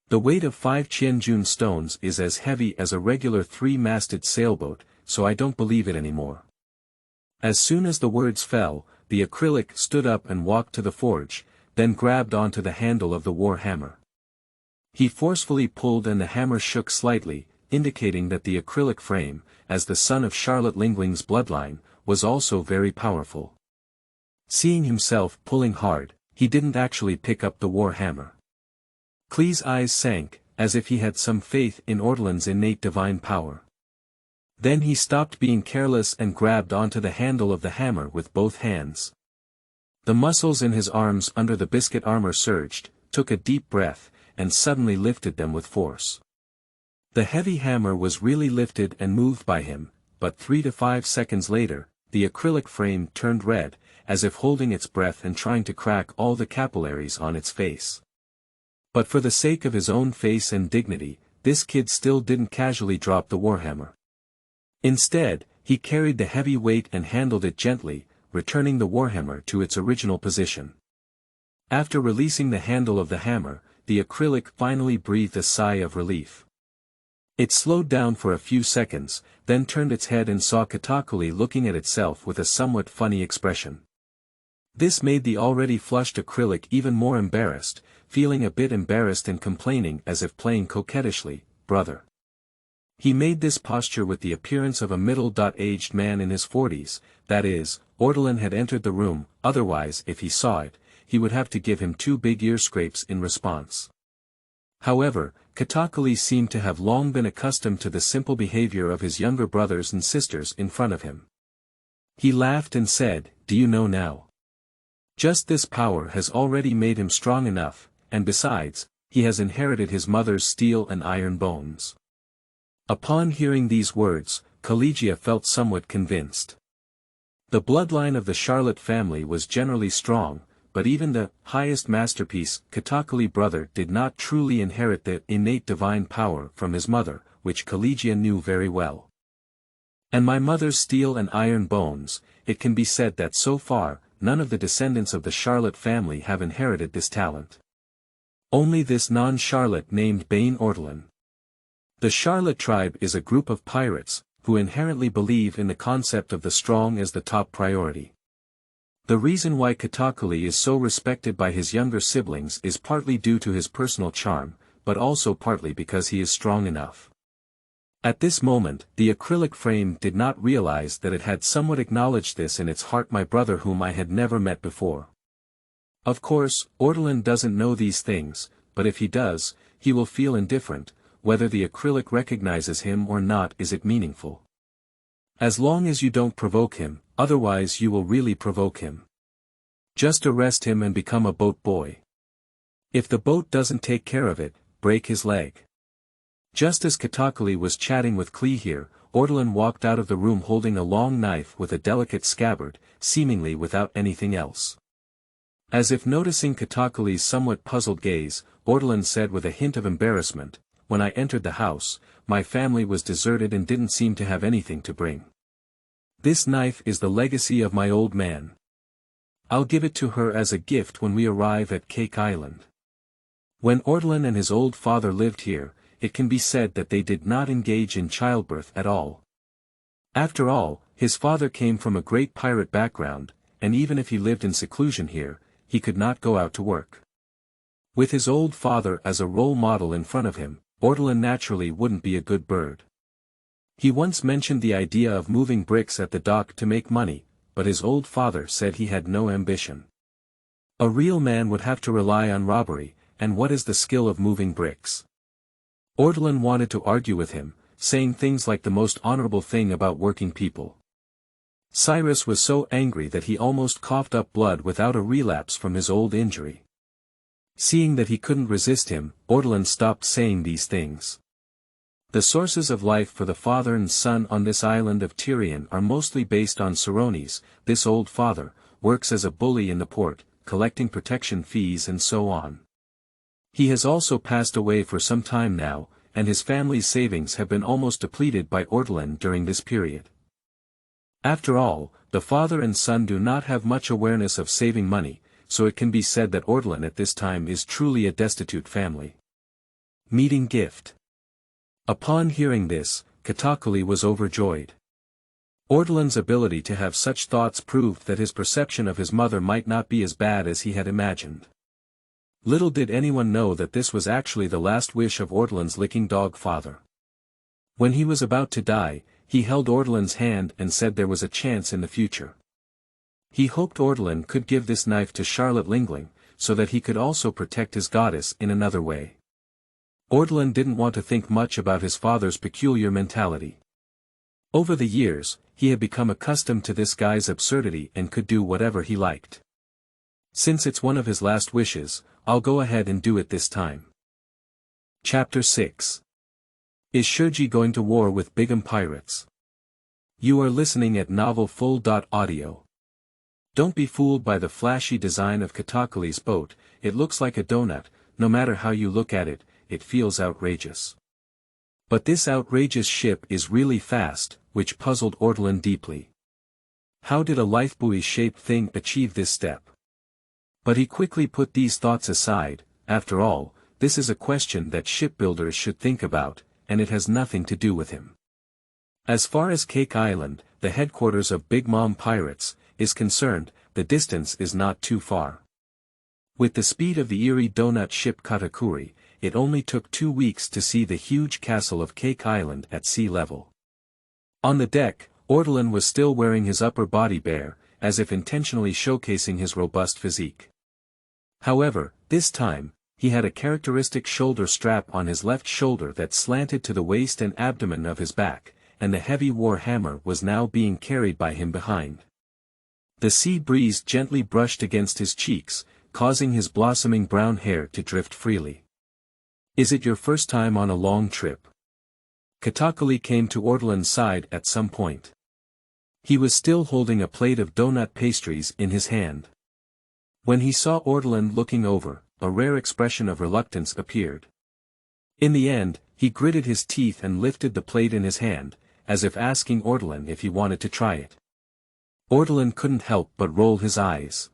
Speaker 1: The weight of 5 Qianjun stones is as heavy as a regular 3-masted sailboat, so I don't believe it anymore. As soon as the words fell, the acrylic stood up and walked to the forge, then grabbed onto the handle of the war hammer. He forcefully pulled and the hammer shook slightly, indicating that the acrylic frame, as the son of Charlotte Lingling's bloodline, was also very powerful. Seeing himself pulling hard, he didn't actually pick up the war hammer. Klee's eyes sank, as if he had some faith in Ortolen's innate divine power. Then he stopped being careless and grabbed onto the handle of the hammer with both hands. The muscles in his arms under the biscuit armor surged, took a deep breath, and suddenly lifted them with force. The heavy hammer was really lifted and moved by him, but 3 to 5 seconds later, the acrylic frame turned red, as if holding its breath and trying to crack all the capillaries on its face. But for the sake of his own face and dignity, this kid still didn't casually drop the warhammer. Instead, he carried the heavy weight and handled it gently, returning the warhammer to its original position. After releasing the handle of the hammer, the acrylic finally breathed a sigh of relief. It slowed down for a few seconds, then turned its head and saw Katakuli looking at itself with a somewhat funny expression. This made the already flushed acrylic even more embarrassed, feeling a bit embarrassed and complaining as if playing coquettishly, brother. He made this posture with the appearance of a middle-aged man in his 40s, that is, Ortolen had entered the room, otherwise if he saw it, he would have to give him 2 big ear scrapes in response. However, Katakuli seemed to have long been accustomed to the simple behavior of his younger brothers and sisters in front of him. He laughed and said, do you know now? Just this power has already made him strong enough, and besides, he has inherited his mother's steel and iron bones. Upon hearing these words, Collegia felt somewhat convinced. The bloodline of the Charlotte family was generally strong, but even the highest masterpiece, Katakuli brother did not truly inherit the innate divine power from his mother, which Collegia knew very well. And my mother's steel and iron bones, it can be said that so far, none of the descendants of the Charlotte family have inherited this talent. Only this non-Charlotte named Bane Ortolen. The Charlotte tribe is a group of pirates, who inherently believe in the concept of the strong as the top priority. The reason why Katakuli is so respected by his younger siblings is partly due to his personal charm, but also partly because he is strong enough. At this moment, the acrylic frame did not realize that it had somewhat acknowledged this in its heart, my brother whom I had never met before. Of course, Ortolen doesn't know these things, but if he does, he will feel indifferent, whether the acrylic recognizes him or not is it meaningful. As long as you don't provoke him, otherwise you will really provoke him. Just arrest him and become a boat boy. If the boat doesn't take care of it, break his leg. Just as Katakuli was chatting with Klee here, Ortolen walked out of the room holding a long knife with a delicate scabbard, seemingly without anything else. As if noticing Katakuli's somewhat puzzled gaze, Ortolen said with a hint of embarrassment, when I entered the house, my family was deserted and didn't seem to have anything to bring. This knife is the legacy of my old man. I'll give it to her as a gift when we arrive at Cake Island. When Ortolen and his old father lived here, it can be said that they did not engage in childbirth at all. After all, his father came from a great pirate background, and even if he lived in seclusion here, he could not go out to work. With his old father as a role model in front of him, Ortolen naturally wouldn't be a good bird. He once mentioned the idea of moving bricks at the dock to make money, but his old father said he had no ambition. A real man would have to rely on robbery, and what is the skill of moving bricks? Ortolen wanted to argue with him, saying things like the most honorable thing about working people. Cyrus was so angry that he almost coughed up blood without a relapse from his old injury. Seeing that he couldn't resist him, Ortolen stopped saying these things. The sources of life for the father and son on this island of Tyrian are mostly based on Cerrones. This old father works as a bully in the port, collecting protection fees and so on. He has also passed away for some time now, and his family's savings have been almost depleted by Ortolen during this period. After all, the father and son do not have much awareness of saving money, so it can be said that Ortolen at this time is truly a destitute family. Meeting gift. Upon hearing this, Katakuli was overjoyed. Ortolen's ability to have such thoughts proved that his perception of his mother might not be as bad as he had imagined. Little did anyone know that this was actually the last wish of Ortolen's licking dog father. When he was about to die, he held Ortolen's hand and said there was a chance in the future. He hoped Ortolen could give this knife to Charlotte Lingling, so that he could also protect his goddess in another way. Ortolen didn't want to think much about his father's peculiar mentality. Over the years, he had become accustomed to this guy's absurdity and could do whatever he liked. Since it's one of his last wishes, I'll go ahead and do it this time. Chapter 6. Is Shiji going to war with Bigom pirates? You are listening at novelfull.audio. Don't be fooled by the flashy design of Katakuli's boat. It looks like a donut. No matter how you look at it, it feels outrageous. But this outrageous ship is really fast, which puzzled Ortolen deeply. How did a lifebuoy-shaped thing achieve this step? But he quickly put these thoughts aside. After all, this is a question that shipbuilders should think about, and it has nothing to do with him. As far as Cake Island, the headquarters of Bigom pirates, is concerned, the distance is not too far. With the speed of the eerie donut ship Katakuli, it only took 2 weeks to see the huge castle of Cake Island at sea level. On the deck, Ortolen was still wearing his upper body bare, as if intentionally showcasing his robust physique. However, this time, he had a characteristic shoulder strap on his left shoulder that slanted to the waist and abdomen of his back, and the heavy war hammer was now being carried by him behind. The sea breeze gently brushed against his cheeks, causing his blossoming brown hair to drift freely. Is it your first time on a long trip? Katakuli came to Ortolen's side at some point. He was still holding a plate of donut pastries in his hand. When he saw Ortolen looking over, a rare expression of reluctance appeared. In the end, he gritted his teeth and lifted the plate in his hand, as if asking Ortolen if he wanted to try it. Ortolen couldn't help but roll his eyes.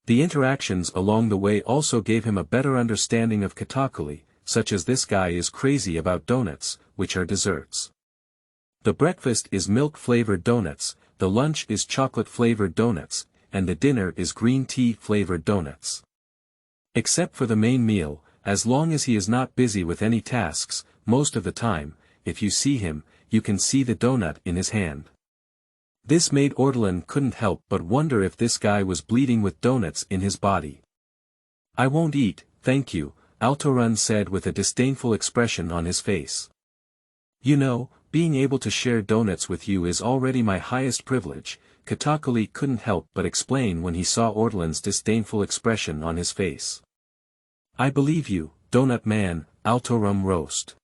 Speaker 1: The interactions along the way also gave him a better understanding of Katakuli, such as this guy is crazy about donuts, which are desserts. The breakfast is milk-flavored donuts, the lunch is chocolate-flavored donuts, and the dinner is green tea-flavored donuts. Except for the main meal, as long as he is not busy with any tasks, most of the time, if you see him, you can see the donut in his hand. This made Ortolen couldn't help but wonder if this guy was bleeding with donuts in his body. I won't eat, thank you, Ortolen said with a disdainful expression on his face. You know, being able to share donuts with you is already my highest privilege, Katakuli couldn't help but explain when he saw Ortolen's disdainful expression on his face. I believe you, donut man, Ortolen roast.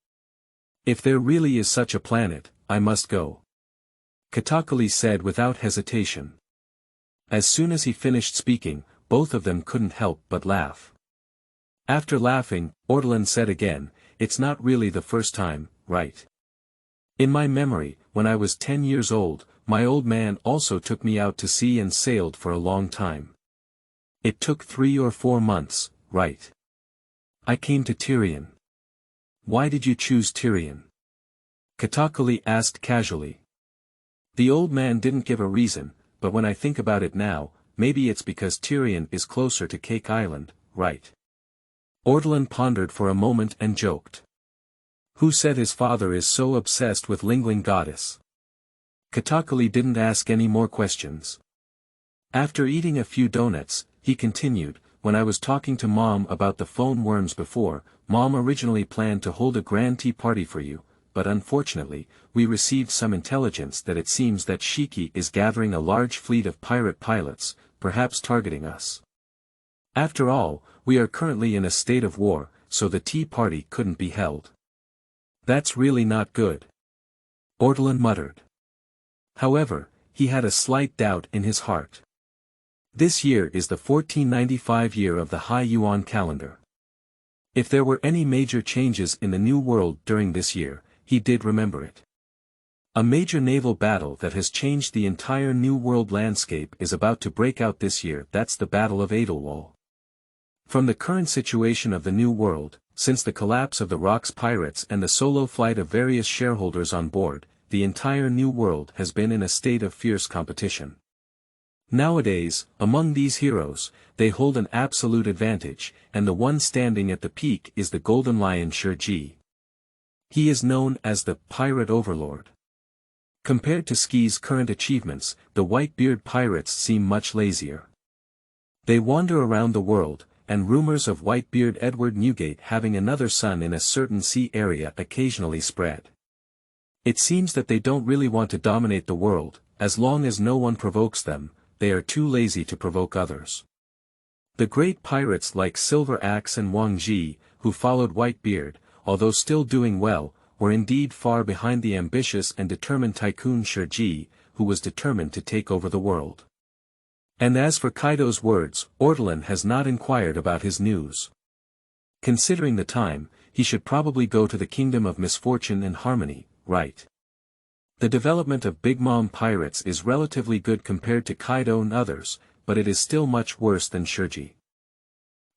Speaker 1: If there really is such a planet, I must go. Katakuli said without hesitation. As soon as he finished speaking, both of them couldn't help but laugh. After laughing, Ortolen said again, it's not really the first time, right? In my memory, when I was 10 years old, my old man also took me out to sea and sailed for a long time. It took 3 or 4 months, right? I came to Tyrion. Why did you choose Tyrion? Katakuli asked casually. The old man didn't give a reason, but when I think about it now, maybe it's because Tyrion is closer to Cake Island, right? Ortolen pondered for a moment and joked. Who said his father is so obsessed with Lingling goddess? Katakuli didn't ask any more questions. After eating a few donuts, he continued, when I was talking to Mom about the phone worms before, Mom originally planned to hold a grand tea party for you, but unfortunately, we received some intelligence that it seems that Shiji is gathering a large fleet of pirate pilots, perhaps targeting us. After all, we are currently in a state of war, so the tea party couldn't be held. That's really not good. Ortolen muttered. However, he had a slight doubt in his heart. This year is the 1495 year of the High Yuan calendar. If there were any major changes in the New World during this year, he did remember it. A major naval battle that has changed the entire New World landscape is about to break out this year. That's the Battle of Edelwall. From the current situation of the New World, since the collapse of the Rocks pirates and the solo flight of various shareholders on board, the entire New World has been in a state of fierce competition. Nowadays, among these heroes, they hold an absolute advantage, and the one standing at the peak is the Golden Lion Shiji. He is known as the Pirate Overlord. Compared to Ski's current achievements, the Whitebeard pirates seem much lazier. They wander around the world, and rumors of Whitebeard Edward Newgate having another son in a certain sea area occasionally spread. It seems that they don't really want to dominate the world, as long as no one provokes them, they are too lazy to provoke others. The great pirates like Silver Axe and Wang Ji, who followed Whitebeard, although still doing well, were indeed far behind the ambitious and determined tycoon Shiji, who was determined to take over the world. And as for Kaido's words, Ortolen has not inquired about his news. Considering the time, he should probably go to the Kingdom of Misfortune and Harmony, right? The development of Big Mom pirates is relatively good compared to Kaido and others, but it is still much worse than Shiji.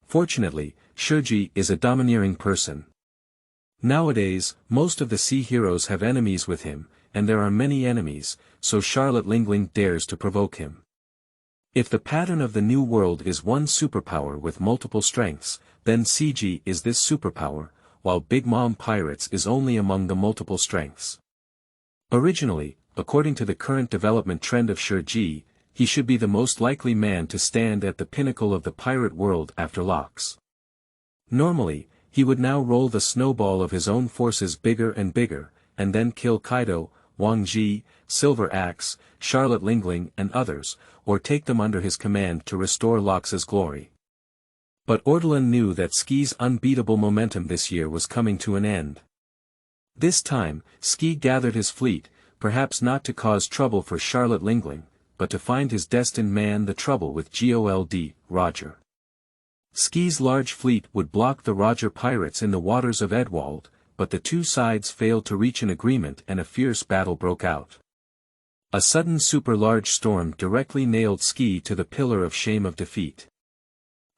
Speaker 1: Fortunately, Shiji is a domineering person. Nowadays, most of the sea heroes have enemies with him, and there are many enemies, so Charlotte Lingling dares to provoke him. If the pattern of the New World is one superpower with multiple strengths, then Shiji is this superpower, while Big Mom Pirates is only among the multiple strengths. Originally, according to the current development trend of Shiji, he should be the most likely man to stand at the pinnacle of the pirate world after Locks. Normally, he would now roll the snowball of his own forces bigger and bigger, and then kill Kaido, Wang Ji, Silver Axe, Charlotte Lingling and others, or take them under his command to restore Locke's glory. But Ortolen knew that Ski's unbeatable momentum this year was coming to an end. This time, Ski gathered his fleet, perhaps not to cause trouble for Charlotte Lingling, but to find his destined man the trouble with Gold, Roger. Ski's large fleet would block the Roger pirates in the waters of Edwald, but the two sides failed to reach an agreement and a fierce battle broke out. A sudden super-large storm directly nailed Ski to the pillar of shame of defeat.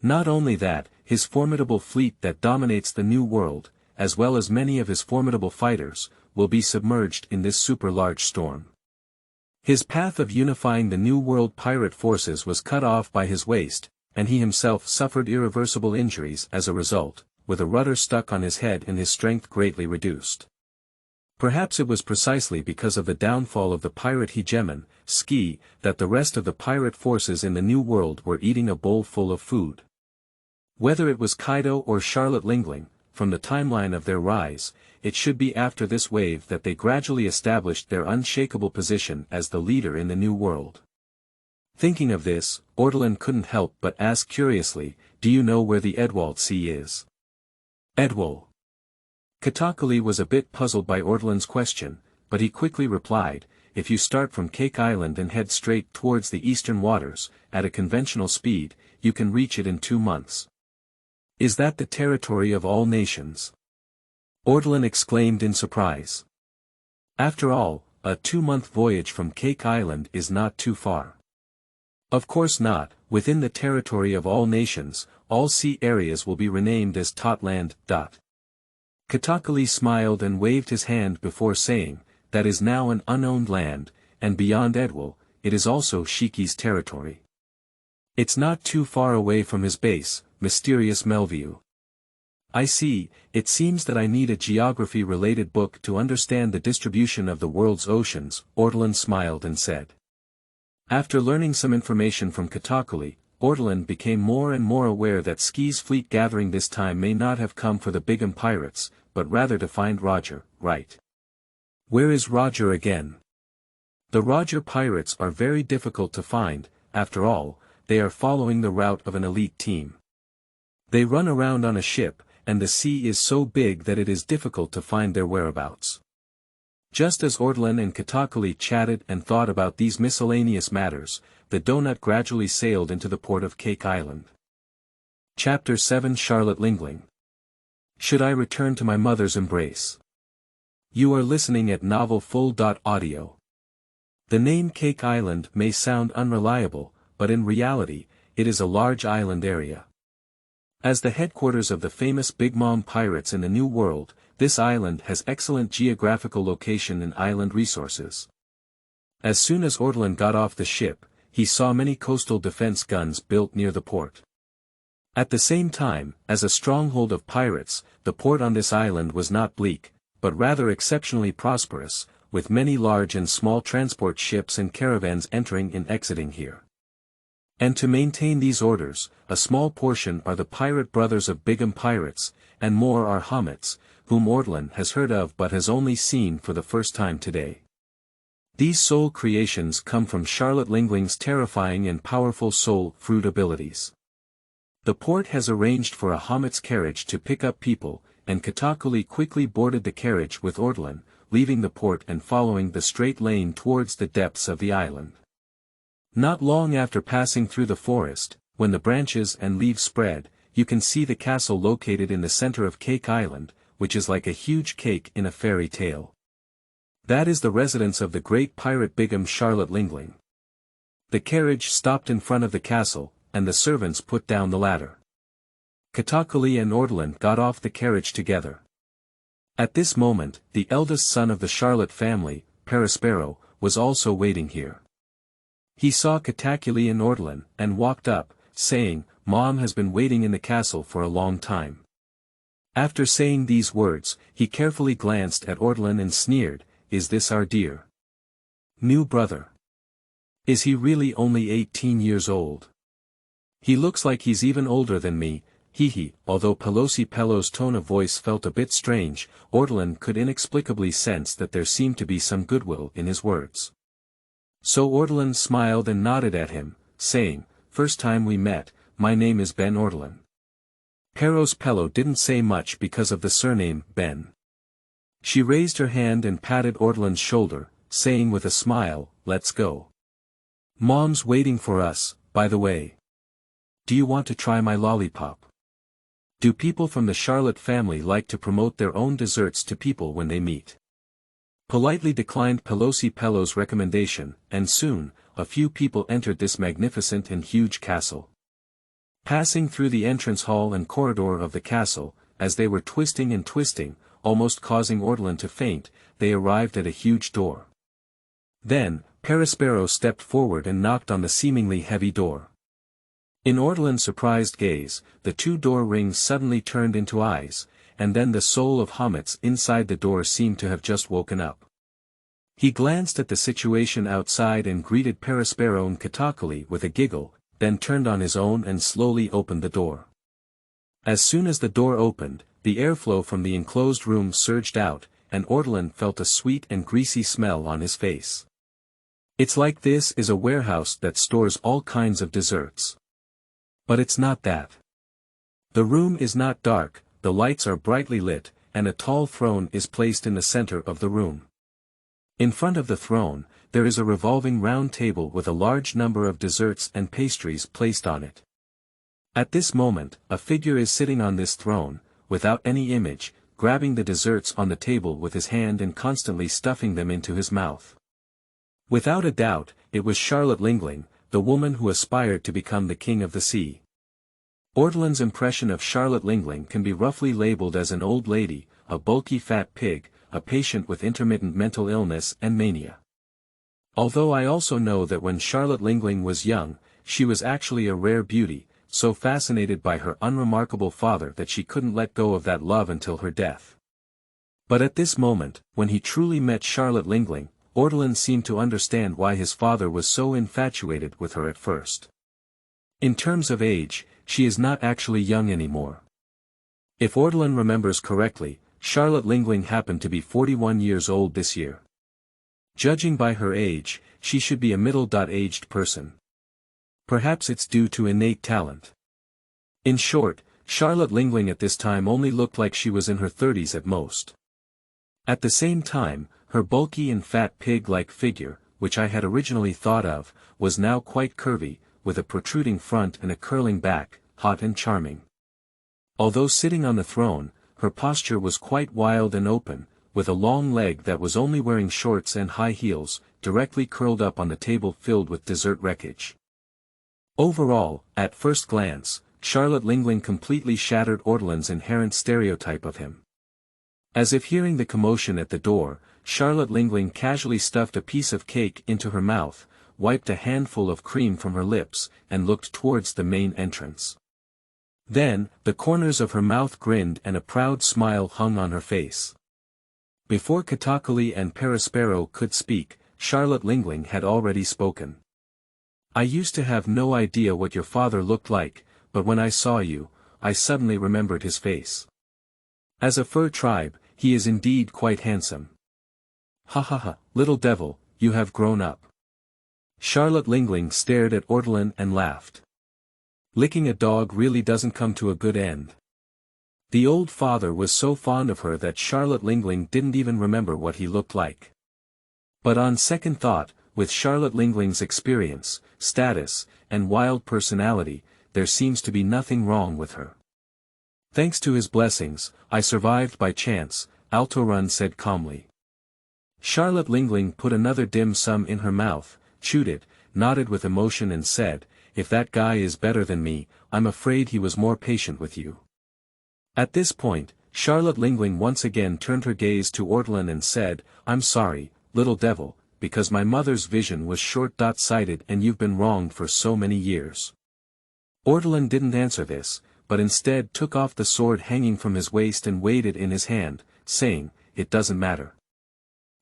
Speaker 1: Not only that, his formidable fleet that dominates the New World, as well as many of his formidable fighters, will be submerged in this super-large storm. His path of unifying the New World pirate forces was cut off by his waist, and he himself suffered irreversible injuries as a result, with a rudder stuck on his head and his strength greatly reduced. Perhaps it was precisely because of the downfall of the pirate hegemon, Ski, that the rest of the pirate forces in the New World were eating a bowl full of food. Whether it was Kaido or Charlotte Lingling, from the timeline of their rise, it should be after this wave that they gradually established their unshakable position as the leader in the New World. Thinking of this, Ortolen couldn't help but ask curiously, do you know where the Edwald Sea is? Edwald. Katakuli was a bit puzzled by Ortolen's question, but he quickly replied, if you start from Cake Island and head straight towards the eastern waters, at a conventional speed, you can reach it in 2 months. Is that the territory of all nations? Ortolen exclaimed in surprise. After all, a 2-month voyage from Cake Island is not too far. Of course not, within the territory of all nations, all sea areas will be renamed as Totland. Katakuli smiled and waved his hand before saying, that is now an unowned land, and beyond Edwell, it is also Shiki's territory. It's not too far away from his base, mysterious Melview. I see, it seems that I need a geography-related book to understand the distribution of the world's oceans, Ortolen smiled and said. After learning some information from Katakuli, Ortolen became more and more aware that Ski's fleet gathering this time may not have come for the Bigom pirates, but rather to find Roger, right? Where is Roger again? The Roger pirates are very difficult to find, after all, they are following the route of an elite team. They run around on a ship, and the sea is so big that it is difficult to find their whereabouts. Just as Ortolen and Katakuli chatted and thought about these miscellaneous matters, the donut gradually sailed into the port of Cake Island. Chapter 7 Charlotte Lingling. Should I return to my mother's embrace? You are listening at novelfull.audio. The name Cake Island may sound unreliable, but in reality, it is a large island area. As the headquarters of the famous Bigom pirates in the New World, this island has excellent geographical location and island resources. As soon as Ortolen got off the ship, he saw many coastal defense guns built near the port. At the same time, as a stronghold of pirates, the port on this island was not bleak, but rather exceptionally prosperous, with many large and small transport ships and caravans entering and exiting here. And to maintain these orders, a small portion are the pirate brothers of Bigom pirates, and more are hommets, whom Ortolen has heard of but has only seen for the first time today. These soul creations come from Charlotte Lingling's terrifying and powerful soul fruit abilities. The port has arranged for a hommet's carriage to pick up people, and Katakuli quickly boarded the carriage with Ortolen, leaving the port and following the straight lane towards the depths of the island. Not long after passing through the forest, when the branches and leaves spread, you can see the castle located in the center of Cake Island, which is like a huge cake in a fairy tale. That is the residence of the great pirate Bigom Charlotte Lingling. The carriage stopped in front of the castle, and the servants put down the ladder. Katakuli and Ortolen got off the carriage together. At this moment, the eldest son of the Charlotte family, Perispero, was also waiting here. He saw Katakuli and Ortolen, and walked up, saying, "Mom has been waiting in the castle for a long time." After saying these words, he carefully glanced at Ortolen and sneered, "Is this our dear new brother? Is he really only 18 years old? He looks like he's even older than me, hee." Although Pelosi Pello's tone of voice felt a bit strange, Ortolen could inexplicably sense that there seemed to be some goodwill in his words. So Ortolen smiled and nodded at him, saying, "First time we met, my name is Ben Ortolen." Peros Pello didn't say much because of the surname, Ben. She raised her hand and patted Ortolen's shoulder, saying with a smile, "Let's go. Mom's waiting for us, by the way. Do you want to try my lollipop? Do people from the Charlotte family like to promote their own desserts to people when they meet?" Politely declined Pelosi Pello's recommendation, and soon, a few people entered this magnificent and huge castle. Passing through the entrance hall and corridor of the castle, as they were twisting and twisting, almost causing Ortolen to faint, they arrived at a huge door. Then, Perispero stepped forward and knocked on the seemingly heavy door. In Ortolen's surprised gaze, the two door rings suddenly turned into eyes, and then the soul of hommets inside the door seemed to have just woken up. He glanced at the situation outside and greeted Perispero and Katakuli with a giggle, then turned on his own and slowly opened the door. As soon as the door opened, the airflow from the enclosed room surged out, and Ortolen felt a sweet and greasy smell on his face. It's like this is a warehouse that stores all kinds of desserts. But it's not that. The room is not dark, the lights are brightly lit, and a tall throne is placed in the center of the room. In front of the throne, there is a revolving round table with a large number of desserts and pastries placed on it. At this moment, a figure is sitting on this throne, without any image, grabbing the desserts on the table with his hand and constantly stuffing them into his mouth. Without a doubt, it was Charlotte Lingling, the woman who aspired to become the king of the sea. Ortolen's impression of Charlotte Lingling can be roughly labeled as an old lady, a bulky fat pig, a patient with intermittent mental illness and mania. Although I also know that when Charlotte Lingling was young, she was actually a rare beauty, so fascinated by her unremarkable father that she couldn't let go of that love until her death. But at this moment, when he truly met Charlotte Lingling, Ortolen seemed to understand why his father was so infatuated with her at first. In terms of age, she is not actually young anymore. If Ortolen remembers correctly, Charlotte Lingling happened to be 41 years old this year. Judging by her age, she should be a middle-aged person. Perhaps it's due to innate talent. In short, Charlotte Lingling at this time only looked like she was in her 30s at most. At the same time, her bulky and fat pig-like figure, which I had originally thought of, was now quite curvy, with a protruding front and a curling back, hot and charming. Although sitting on the throne, her posture was quite wild and open, with a long leg that was only wearing shorts and high heels, directly curled up on the table filled with dessert wreckage. Overall, at first glance, Charlotte Lingling completely shattered Ortolen's inherent stereotype of him. As if hearing the commotion at the door, Charlotte Lingling casually stuffed a piece of cake into her mouth, wiped a handful of cream from her lips, and looked towards the main entrance. Then, the corners of her mouth grinned and a proud smile hung on her face. Before Katakuli and Perispero could speak, Charlotte Lingling had already spoken. I used to have no idea what your father looked like, but when I saw you, I suddenly remembered his face. As a fur tribe, he is indeed quite handsome. Ha ha ha, little devil, you have grown up. Charlotte Lingling stared at Ortolen and laughed. Licking a dog really doesn't come to a good end. The old father was so fond of her that Charlotte Lingling didn't even remember what he looked like. But on second thought, with Charlotte Lingling's experience, status, and wild personality, there seems to be nothing wrong with her. Thanks to his blessings, I survived by chance, Ortolen said calmly. Charlotte Lingling put another dim sum in her mouth, chewed it, nodded with emotion and said, if that guy is better than me, I'm afraid he was more patient with you. At this point, Charlotte Lingling once again turned her gaze to Ortolen and said, I'm sorry, little devil, because my mother's vision was short-sighted and you've been wronged for so many years. Ortolen didn't answer this, but instead took off the sword hanging from his waist and weighed it in his hand, saying, it doesn't matter.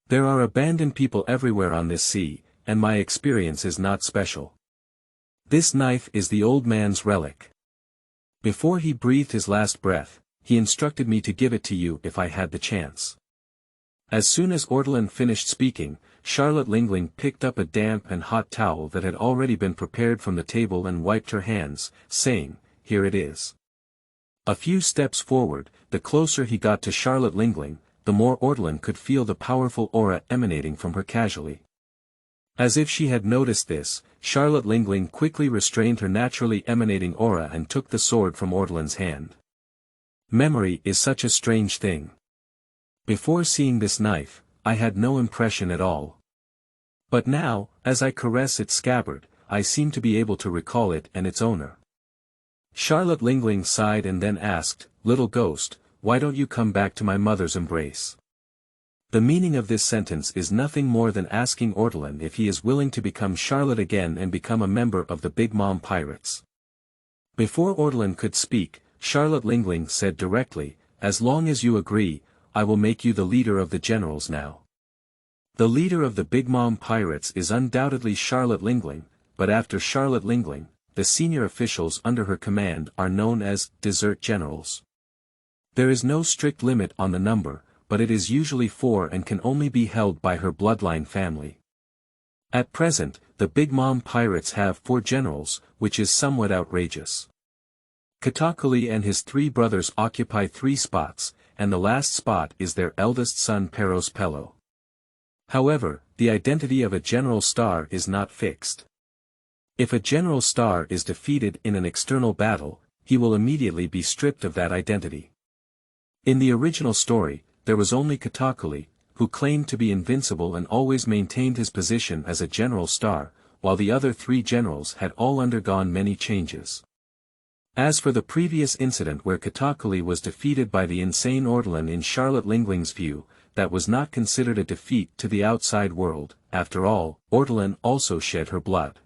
Speaker 1: There are abandoned people everywhere on this sea, and my experience is not special. This knife is the old man's relic. Before he breathed his last breath, he instructed me to give it to you if I had the chance. As soon as Ortolen finished speaking, Charlotte Lingling picked up a damp and hot towel that had already been prepared from the table and wiped her hands, saying, here it is. A few steps forward, the closer he got to Charlotte Lingling, the more Ortolen could feel the powerful aura emanating from her casually. As if she had noticed this, Charlotte Lingling quickly restrained her naturally emanating aura and took the sword from Ortolen's hand. Memory is such a strange thing. Before seeing this knife, I had no impression at all. But now, as I caress its scabbard, I seem to be able to recall it and its owner. Charlotte Lingling sighed and then asked, little ghost, why don't you come back to my mother's embrace? The meaning of this sentence is nothing more than asking Ortolen if he is willing to become Charlotte again and become a member of the Bigom pirates. Before Ortolen could speak, Charlotte Lingling said directly, as long as you agree, I will make you the leader of the generals now. The leader of the Bigom pirates is undoubtedly Charlotte Lingling, but after Charlotte Lingling, the senior officials under her command are known as desert generals. There is no strict limit on the number, but it is usually 4 and can only be held by her bloodline family. At present, the Bigom pirates have 4 generals, which is somewhat outrageous. Katakuli and his 3 brothers occupy 3 spots, and the last spot is their eldest son Perispero. However, the identity of a general star is not fixed. If a general star is defeated in an external battle, he will immediately be stripped of that identity. In the original story, there was only Katakuli, who claimed to be invincible and always maintained his position as a general star, while the other 3 generals had all undergone many changes. As for the previous incident where Katakuli was defeated by the insane Ortolen, in Charlotte Lingling's view, that was not considered a defeat to the outside world. After all, Ortolen also shed her blood.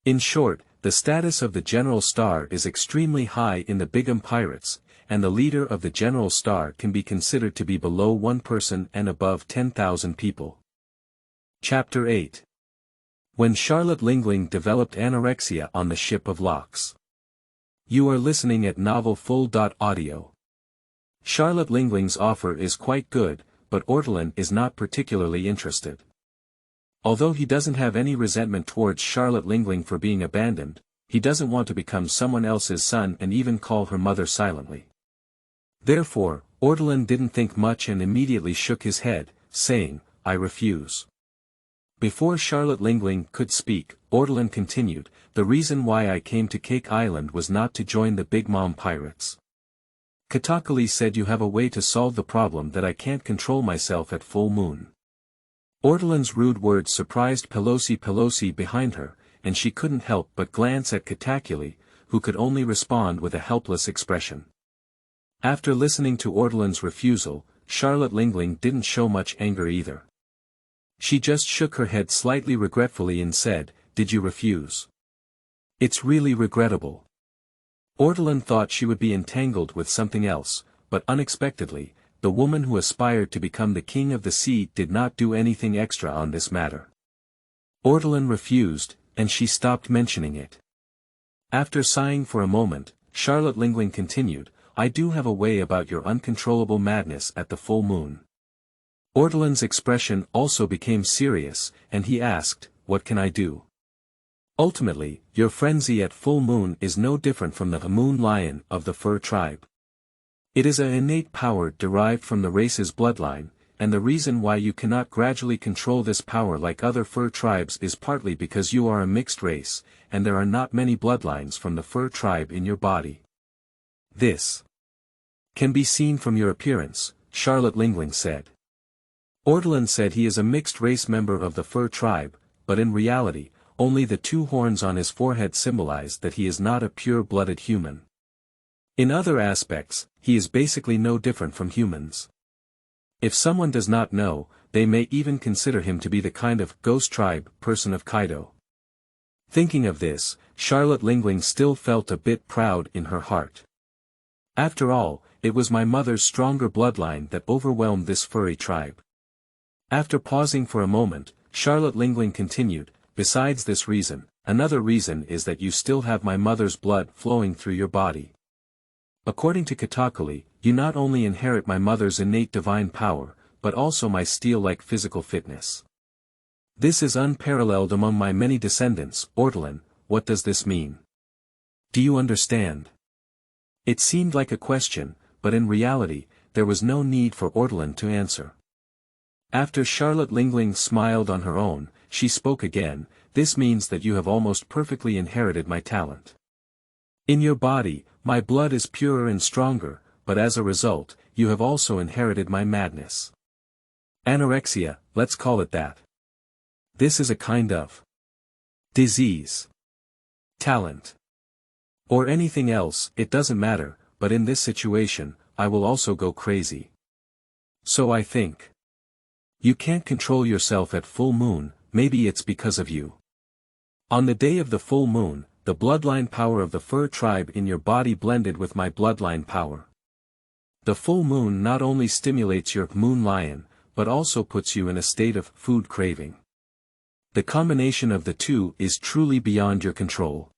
Speaker 1: In short, the status of the General Star is extremely high in the Bigom pirates, and the leader of the General Star can be considered to be below 1 person and above 10,000 people. Chapter 8. When Charlotte Lingling developed anorexia on the ship of Locks. You are listening at novelfull.audio. Charlotte Lingling's offer is quite good, but Ortolen is not particularly interested. Although he doesn't have any resentment towards Charlotte Lingling for being abandoned, he doesn't want to become someone else's son and even call her mother silently. Therefore, Ortolen didn't think much and immediately shook his head, saying, "I refuse." Before Charlotte Lingling could speak, Ortolen continued, "The reason why I came to Cake Island was not to join the Bigom pirates. Katakuli said you have a way to solve the problem that I can't control myself at full moon." Ortolen's rude words surprised Pelosi behind her, and she couldn't help but glance at Katakuli, who could only respond with a helpless expression. After listening to Ortolen's refusal, Charlotte Lingling didn't show much anger either. She just shook her head slightly regretfully and said, "Did you refuse? It's really regrettable." Ortolen thought she would be entangled with something else, but unexpectedly, the woman who aspired to become the king of the sea did not do anything extra on this matter. Ortolen refused, and she stopped mentioning it. After sighing for a moment, Charlotte Lingling continued, "I do have a way about your uncontrollable madness at the full moon." Ortolen's expression also became serious, and he asked, "What can I do?" "Ultimately, your frenzy at full moon is no different from the moon lion of the Fur tribe. It is an innate power derived from the race's bloodline, and the reason why you cannot gradually control this power like other Fur tribes is partly because you are a mixed race, and there are not many bloodlines from the Fur tribe in your body. This can be seen from your appearance," Charlotte Lingling said. Ortolen said he is a mixed-race member of the Fur tribe, but in reality, only the 2 horns on his forehead symbolize that he is not a pure-blooded human. In other aspects, he is basically no different from humans. If someone does not know, they may even consider him to be the kind of ghost tribe person of Kaido. Thinking of this, Charlotte Lingling still felt a bit proud in her heart. After all, it was my mother's stronger bloodline that overwhelmed this furry tribe. After pausing for a moment, Charlotte Lingling continued, "Besides this reason, another reason is that you still have my mother's blood flowing through your body. According to Katakuli, you not only inherit my mother's innate divine power, but also my steel-like physical fitness. This is unparalleled among my many descendants." "Ortolen, what does this mean? Do you understand?" It seemed like a question, but in reality, there was no need for Ortolen to answer. After Charlotte Lingling smiled on her own, she spoke again, "This means that you have almost perfectly inherited my talent. In your body, my blood is purer and stronger, but as a result, you have also inherited my madness. Anorexia, let's call it that. This is a kind of disease. Talent. Or anything else, it doesn't matter, but in this situation, I will also go crazy. So I think. You can't control yourself at full moon, maybe it's because of you. On the day of the full moon, the bloodline power of the Fur tribe in your body blended with my bloodline power. The full moon not only stimulates your moon lion, but also puts you in a state of food craving. The combination of the two is truly beyond your control."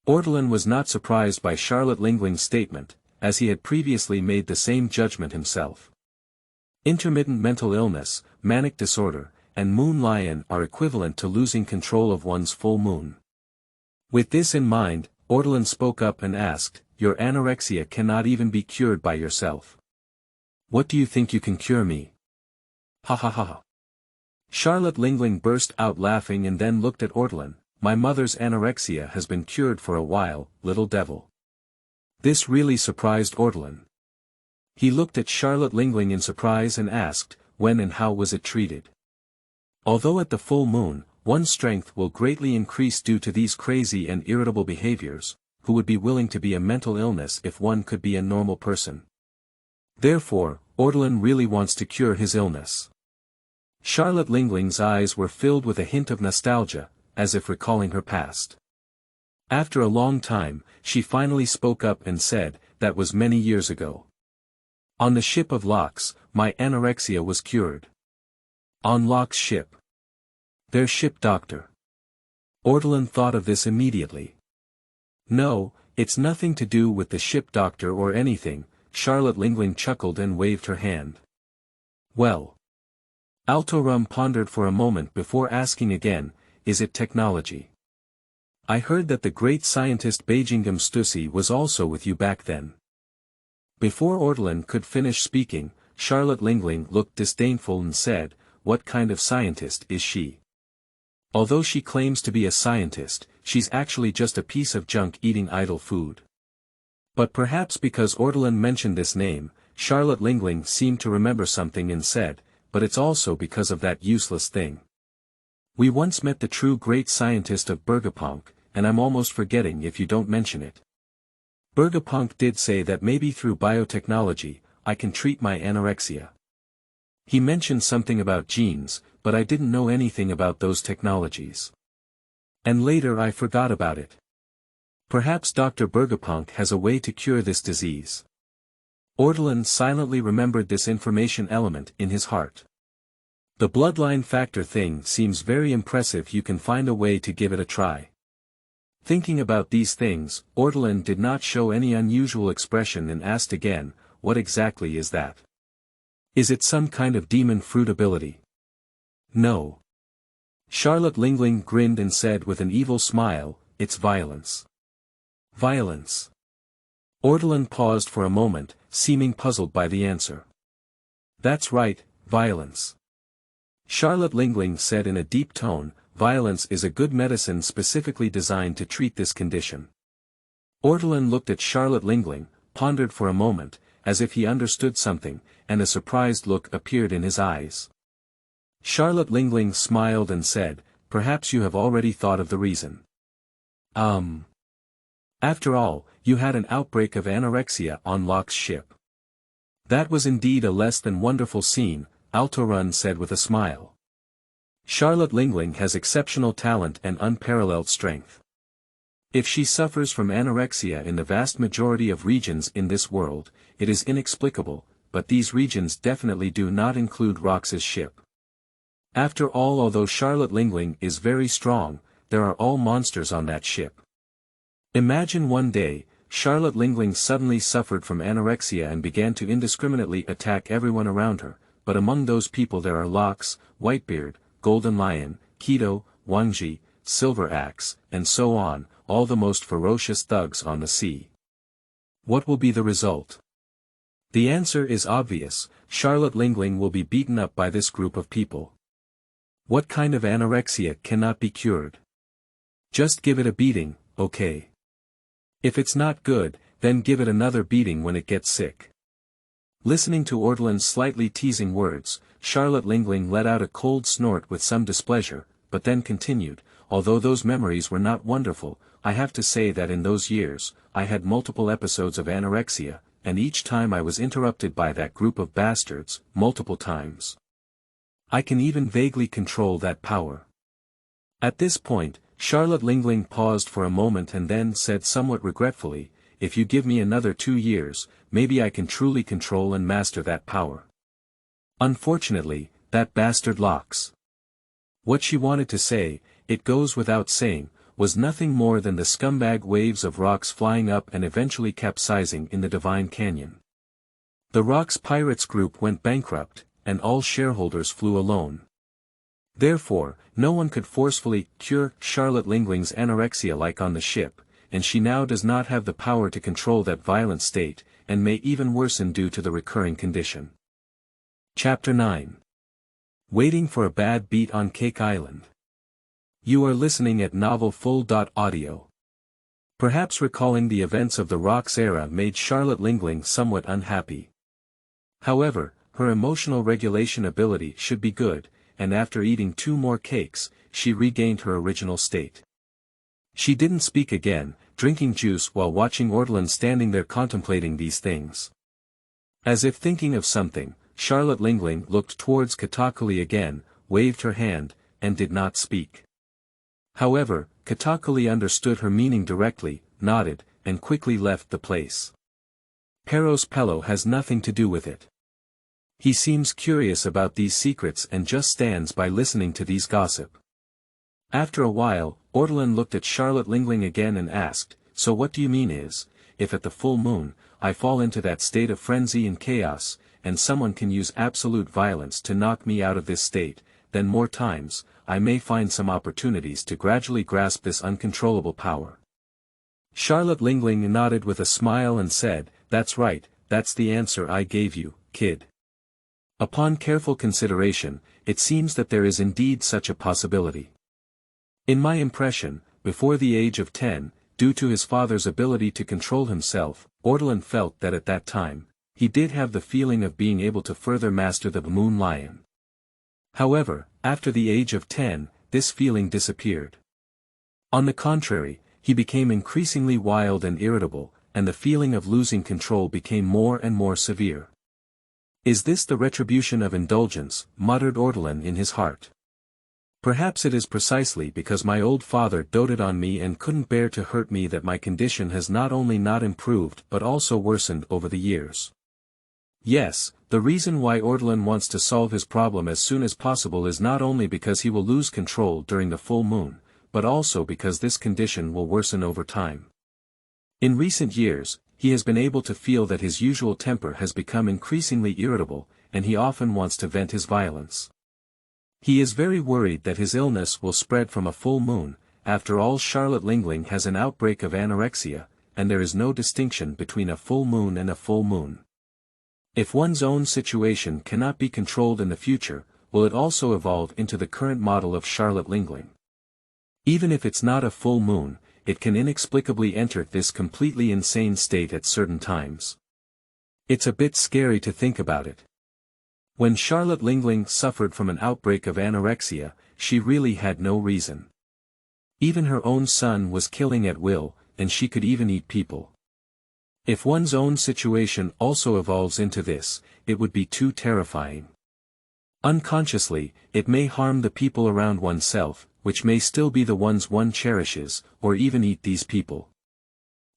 Speaker 1: Ortolen was not surprised by Charlotte Lingling's statement, as he had previously made the same judgment himself. Intermittent mental illness, manic disorder, and moon lion are equivalent to losing control of one's full moon. With this in mind, Ortolen spoke up and asked, "Your anorexia cannot even be cured by yourself. What do you think you can cure me?" "Ha ha ha ha." Charlotte Lingling burst out laughing and then looked at Ortolen, "My mother's anorexia has been cured for a while, little devil." This really surprised Ortolen. He looked at Charlotte Lingling in surprise and asked, "When and how was it treated?" Although at the full moon, one's strength will greatly increase due to these crazy and irritable behaviors, who would be willing to be a mental illness if one could be a normal person. Therefore, Ortolen really wants to cure his illness. Charlotte Lingling's eyes were filled with a hint of nostalgia, as if recalling her past. After a long time, she finally spoke up and said, "That was many years ago. On the ship of Locke's, my anorexia was cured." On Locke's ship. Their ship doctor. Ortolen thought of this immediately. "No, it's nothing to do with the ship doctor or anything," Charlotte Lingling chuckled and waved her hand. "Well." Ortolen pondered for a moment before asking again, "Is it technology? I heard that the great scientist Bigom Stussy was also with you back then." Before Ortolen could finish speaking, Charlotte Lingling looked disdainful and said, "What kind of scientist is she? Although she claims to be a scientist, she's actually just a piece of junk eating idle food." But perhaps because Ortolen mentioned this name, Charlotte Lingling seemed to remember something and said, "But it's also because of that useless thing. We once met the true great scientist of Bergapunk, and I'm almost forgetting if you don't mention it. Bergapunk did say that maybe through biotechnology, I can treat my anorexia. He mentioned something about genes, but I didn't know anything about those technologies. And later I forgot about it. Perhaps Dr. Bergapunk has a way to cure this disease." Ortolen silently remembered this information element in his heart. The bloodline factor thing seems very impressive. You can find a way to give it a try. Thinking about these things, Ortolen did not show any unusual expression and asked again, "What exactly is that? Is it some kind of demon fruit ability?" "No." Charlotte Lingling grinned and said with an evil smile, "It's violence." "Violence?" Ortolen paused for a moment, seeming puzzled by the answer. "That's right, violence." Charlotte Lingling said in a deep tone, "Violence is a good medicine specifically designed to treat this condition." Ortolen looked at Charlotte Lingling, pondered for a moment, as if he understood something, and a surprised look appeared in his eyes. Charlotte Lingling smiled and said, "Perhaps you have already thought of the reason. After all, you had an outbreak of anorexia on Locke's ship." "That was indeed a less than wonderful scene," Ortolen said with a smile. "Charlotte Lingling has exceptional talent and unparalleled strength. If she suffers from anorexia in the vast majority of regions in this world, it is inexplicable, but these regions definitely do not include Rox's ship. After all, although Charlotte Lingling is very strong, there are all monsters on that ship. Imagine one day, Charlotte Lingling suddenly suffered from anorexia and began to indiscriminately attack everyone around her, but among those people there are Locks, Whitebeard, Golden Lion, Keto, Wangji, Silver Axe, and so on, all the most ferocious thugs on the sea. What will be the result? The answer is obvious: Charlotte Lingling will be beaten up by this group of people. What kind of anorexia cannot be cured? Just give it a beating, okay? If it's not good, then give it another beating when it gets sick." Listening to Ortolen's slightly teasing words, Charlotte Lingling let out a cold snort with some displeasure, but then continued, "Although those memories were not wonderful, I have to say that in those years, I had multiple episodes of anorexia, and each time I was interrupted by that group of bastards, multiple times. I can even vaguely control that power." At this point, Charlotte Lingling paused for a moment and then said somewhat regretfully, "If you give me another 2 years, maybe I can truly control and master that power. Unfortunately, that bastard Locks." What she wanted to say, it goes without saying, was nothing more than the scumbag waves of rocks flying up and eventually capsizing in the Divine Canyon. The Rocks Pirates group went bankrupt, and all shareholders flew alone. Therefore, no one could forcefully cure Charlotte Lingling's anorexia like on the ship, and she now does not have the power to control that violent state, and may even worsen due to the recurring condition. Chapter 9. Waiting for a bad beat on Cake Island. You are listening at novelfull.audio. Perhaps recalling the events of the Rocks era made Charlotte Lingling somewhat unhappy. However, her emotional regulation ability should be good, and after eating 2 more cakes, she regained her original state. She didn't speak again, drinking juice while watching Ortolen standing there contemplating these things. As if thinking of something, Charlotte Lingling looked towards Katakuli again, waved her hand, and did not speak. However, Katakuli understood her meaning directly, nodded, and quickly left the place. Pero's pillow has nothing to do with it. He seems curious about these secrets and just stands by listening to these gossip. After a while, Ortolen looked at Charlotte Lingling again and asked, "So what do you mean is, if at the full moon, I fall into that state of frenzy and chaos, and someone can use absolute violence to knock me out of this state, then more times, I may find some opportunities to gradually grasp this uncontrollable power?" Charlotte Lingling nodded with a smile and said, "That's right, that's the answer I gave you, kid. Upon careful consideration, it seems that there is indeed such a possibility. In my impression, before the age of 10, due to his father's ability to control himself, Ortolen felt that at that time, he did have the feeling of being able to further master the moon lion. However, after the age of 10, this feeling disappeared. On the contrary, he became increasingly wild and irritable, and the feeling of losing control became more and more severe. "Is this the retribution of indulgence?" muttered Ortolen in his heart. "Perhaps it is precisely because my old father doted on me and couldn't bear to hurt me that my condition has not only not improved but also worsened over the years." Yes, the reason why Ortolen wants to solve his problem as soon as possible is not only because he will lose control during the full moon, but also because this condition will worsen over time. In recent years, he has been able to feel that his usual temper has become increasingly irritable, and he often wants to vent his violence. He is very worried that his illness will spread from a full moon. After all, Charlotte Lingling has an outbreak of anorexia, and there is no distinction between a full moon and a full moon. If one's own situation cannot be controlled in the future, will it also evolve into the current model of Charlotte Lingling? Even if it's not a full moon, it can inexplicably enter this completely insane state at certain times. It's a bit scary to think about it. When Charlotte Lingling suffered from an outbreak of anorexia, she really had no reason. Even her own son was killing at will, and she could even eat people. If one's own situation also evolves into this, it would be too terrifying. Unconsciously, it may harm the people around oneself, which may still be the ones one cherishes, or even eat these people.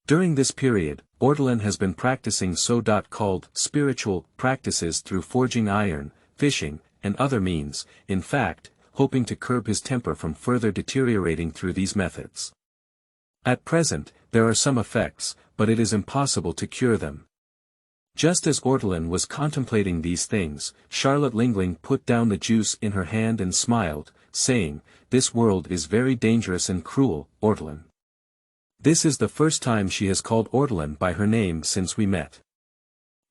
Speaker 1: During this period, Ortolen has been practicing so-called spiritual practices through forging iron, fishing, and other means, in fact, hoping to curb his temper from further deteriorating through these methods. At present, there are some effects, but it is impossible to cure them. Just as Ortolen was contemplating these things, Charlotte Lingling put down the juice in her hand and smiled, saying, "This world is very dangerous and cruel, Ortolen." This is the first time she has called Ortolen by her name since we met.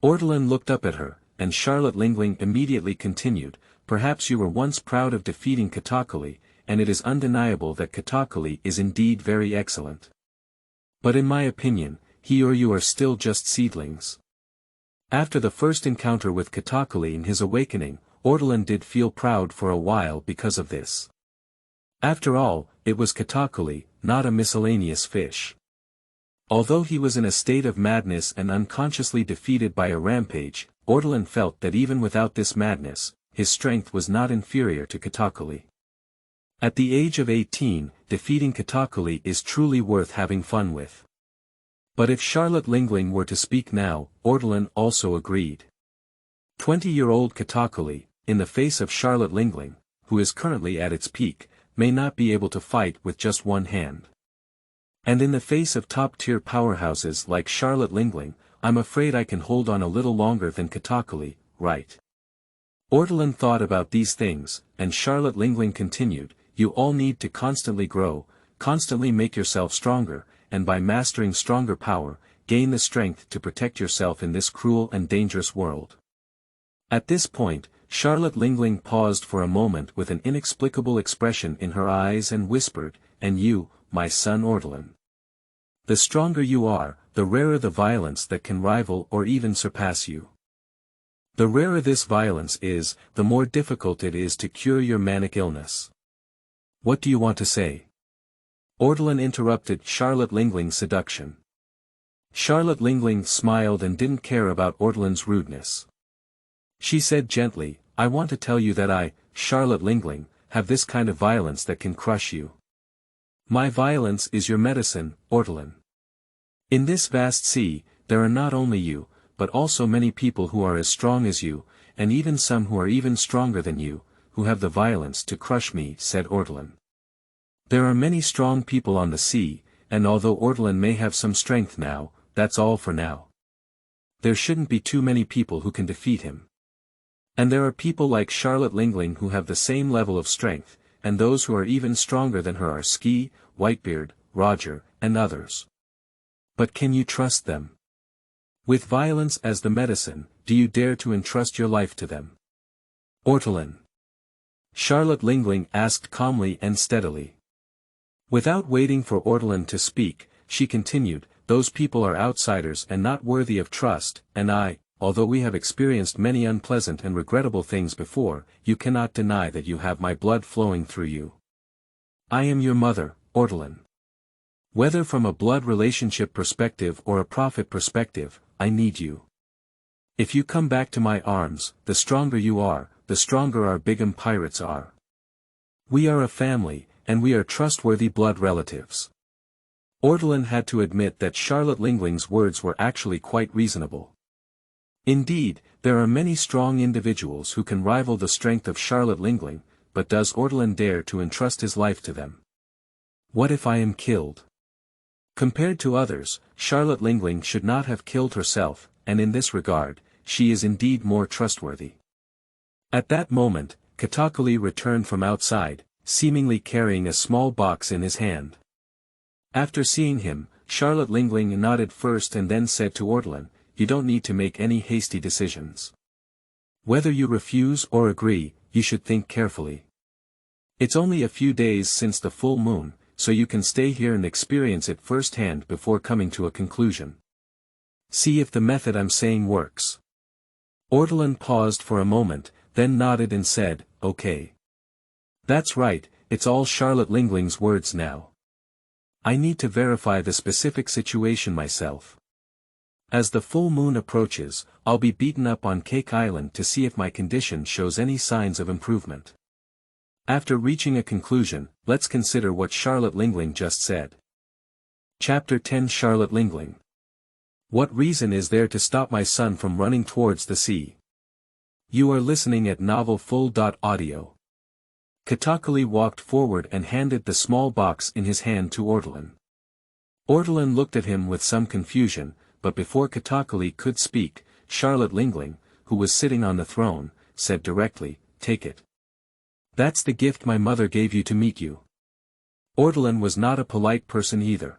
Speaker 1: Ortolen looked up at her, and Charlotte Lingling immediately continued, "Perhaps you were once proud of defeating Katakuli, and it is undeniable that Katakuli is indeed very excellent. But in my opinion, he or you are still just seedlings." After the first encounter with Katakuli in his awakening, Ortolen did feel proud for a while because of this. After all, it was Katakuli, not a miscellaneous fish. Although he was in a state of madness and unconsciously defeated by a rampage, Ortolen felt that even without this madness, his strength was not inferior to Katakuli. At the age of 18, defeating Katakuli is truly worth having fun with. But if Charlotte Lingling were to speak now, Ortolen also agreed. 20-year-old Katakuli, in the face of Charlotte Lingling, who is currently at its peak, may not be able to fight with just one hand. And in the face of top-tier powerhouses like Charlotte Lingling, I'm afraid I can hold on a little longer than Katakuli, right? Ortolen thought about these things, and Charlotte Lingling continued, "You all need to constantly grow, constantly make yourself stronger, and by mastering stronger power, gain the strength to protect yourself in this cruel and dangerous world." At this point, Charlotte Lingling paused for a moment with an inexplicable expression in her eyes and whispered, "And you, my son Ortolen. The stronger you are, the rarer the violence that can rival or even surpass you. The rarer this violence is, the more difficult it is to cure your manic illness. What do you want to say? Ortolen interrupted Charlotte Lingling's seduction. Charlotte Lingling smiled and didn't care about Ortolen's rudeness. She said gently, I want to tell you that I, Charlotte Lingling, have this kind of violence that can crush you. My violence is your medicine, Ortolen. In this vast sea, there are not only you, but also many people who are as strong as you, and even some who are even stronger than you, who have the violence to crush me, said Ortolen. There are many strong people on the sea, and although Ortolen may have some strength now, that's all for now. There shouldn't be too many people who can defeat him. And there are people like Charlotte Lingling who have the same level of strength, and those who are even stronger than her are Ski, Whitebeard, Roger, and others. But can you trust them? With violence as the medicine, do you dare to entrust your life to them? Ortolen. Charlotte Lingling asked calmly and steadily. Without waiting for Ortolen to speak, she continued, those people are outsiders and not worthy of trust, and I, although we have experienced many unpleasant and regrettable things before, you cannot deny that you have my blood flowing through you. I am your mother, Ortolen. Whether from a blood relationship perspective or a profit perspective, I need you. If you come back to my arms, the stronger you are, the stronger our Bigom pirates are. We are a family, and we are trustworthy blood relatives. Ortolen had to admit that Charlotte Lingling's words were actually quite reasonable. Indeed, there are many strong individuals who can rival the strength of Charlotte Lingling, but does Ortolen dare to entrust his life to them? What if I am killed? Compared to others, Charlotte Lingling should not have killed herself, and in this regard, she is indeed more trustworthy. At that moment, Katakuli returned from outside, seemingly carrying a small box in his hand. After seeing him, Charlotte Lingling nodded first and then said to Ortolen, you don't need to make any hasty decisions. Whether you refuse or agree, you should think carefully. It's only a few days since the full moon, so you can stay here and experience it firsthand before coming to a conclusion. See if the method I'm saying works. Ortolen paused for a moment, then nodded and said, okay. That's right, it's all Charlotte Lingling's words now. I need to verify the specific situation myself. As the full moon approaches, I'll be beaten up on Cake Island to see if my condition shows any signs of improvement. After reaching a conclusion, let's consider what Charlotte Lingling just said. Chapter 10 Charlotte Lingling. What reason is there to stop my son from running towards the sea? You are listening at novelfull.audio. Katakuli walked forward and handed the small box in his hand to Ortolen. Ortolen looked at him with some confusion, but before Katakuli could speak, Charlotte Lingling, who was sitting on the throne, said directly, take it. That's the gift my mother gave you to meet you. Ortolen was not a polite person either.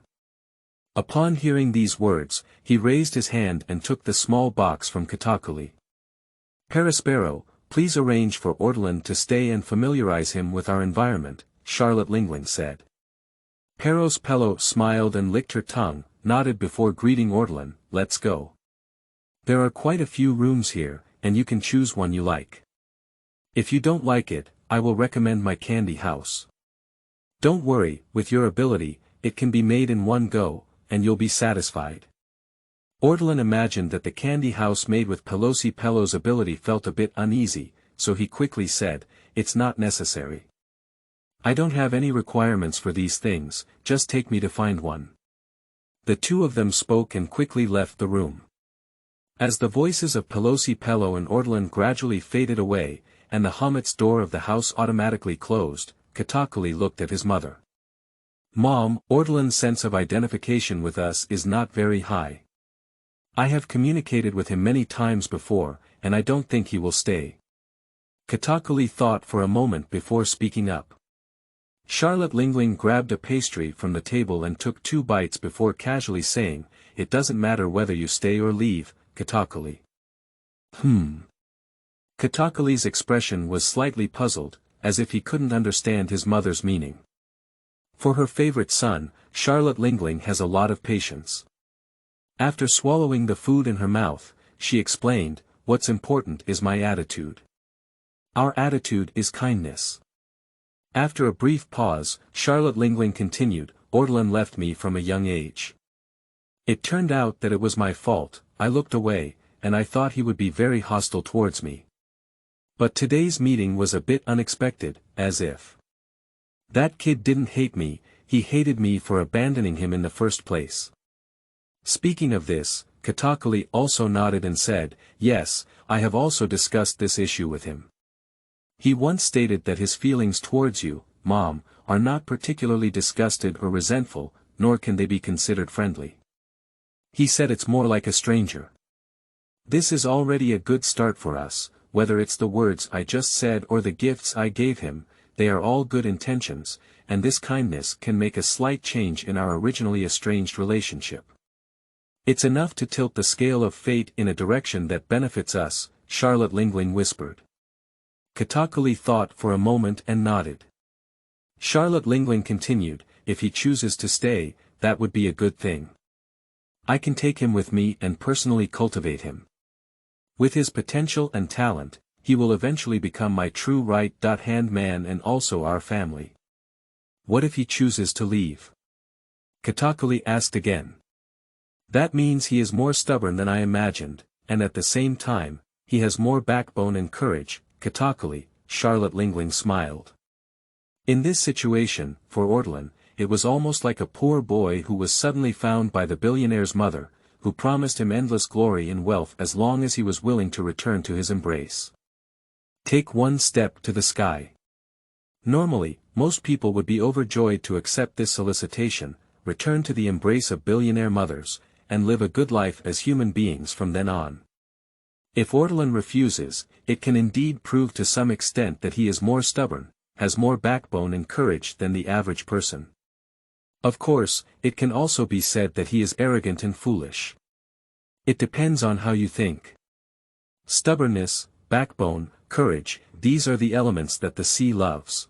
Speaker 1: Upon hearing these words, he raised his hand and took the small box from Katakuli. Perispero, please arrange for Ortolen to stay and familiarize him with our environment, Charlotte Lingling said. Perispelo smiled and licked her tongue, nodded before greeting Ortolen, let's go. There are quite a few rooms here, and you can choose one you like. If you don't like it, I will recommend my candy house. Don't worry, with your ability, it can be made in one go, and you'll be satisfied. Ortolen imagined that the candy house made with Pelo's ability felt a bit uneasy, so he quickly said, it's not necessary. I don't have any requirements for these things, just take me to find one. The two of them spoke and quickly left the room. As the voices of Pelo and Ortolen gradually faded away, and the Hamet's door of the house automatically closed, Katakuli looked at his mother. Mom, Ortolen's sense of identification with us is not very high. I have communicated with him many times before, and I don't think he will stay. Katakuli thought for a moment before speaking up. Charlotte Lingling grabbed a pastry from the table and took 2 bites before casually saying, it doesn't matter whether you stay or leave, Katakuli. Katakuli's expression was slightly puzzled, as if he couldn't understand his mother's meaning. For her favorite son, Charlotte Lingling has a lot of patience. After swallowing the food in her mouth, she explained, what's important is my attitude. Our attitude is kindness. After a brief pause, Charlotte Lingling continued, Ortolen left me from a young age. It turned out that it was my fault. I looked away, and I thought he would be very hostile towards me. But today's meeting was a bit unexpected, as if that kid didn't hate me, he hated me for abandoning him in the first place. Speaking of this, Katakuli also nodded and said, yes, I have also discussed this issue with him. He once stated that his feelings towards you, Mom, are not particularly disgusted or resentful, nor can they be considered friendly. He said it's more like a stranger. This is already a good start for us, whether it's the words I just said or the gifts I gave him, they are all good intentions, and this kindness can make a slight change in our originally estranged relationship. It's enough to tilt the scale of fate in a direction that benefits us, Charlotte Lingling whispered. Katakuli thought for a moment and nodded. Charlotte Lingling continued, if he chooses to stay, that would be a good thing. I can take him with me and personally cultivate him. With his potential and talent, he will eventually become my true right-hand man and also our family. What if he chooses to leave? Katakuli asked again. That means he is more stubborn than I imagined, and at the same time, he has more backbone and courage, Katakuli, Charlotte Lingling smiled. In this situation, for Ortolen, it was almost like a poor boy who was suddenly found by the billionaire's mother, who promised him endless glory and wealth as long as he was willing to return to his embrace. Take one step to the sky. Normally, most people would be overjoyed to accept this solicitation, return to the embrace of billionaire mothers, and live a good life as human beings from then on. If Ortolen refuses, it can indeed prove to some extent that he is more stubborn, has more backbone and courage than the average person. Of course, it can also be said that he is arrogant and foolish. It depends on how you think. Stubbornness, backbone, courage, these are the elements that the sea loves.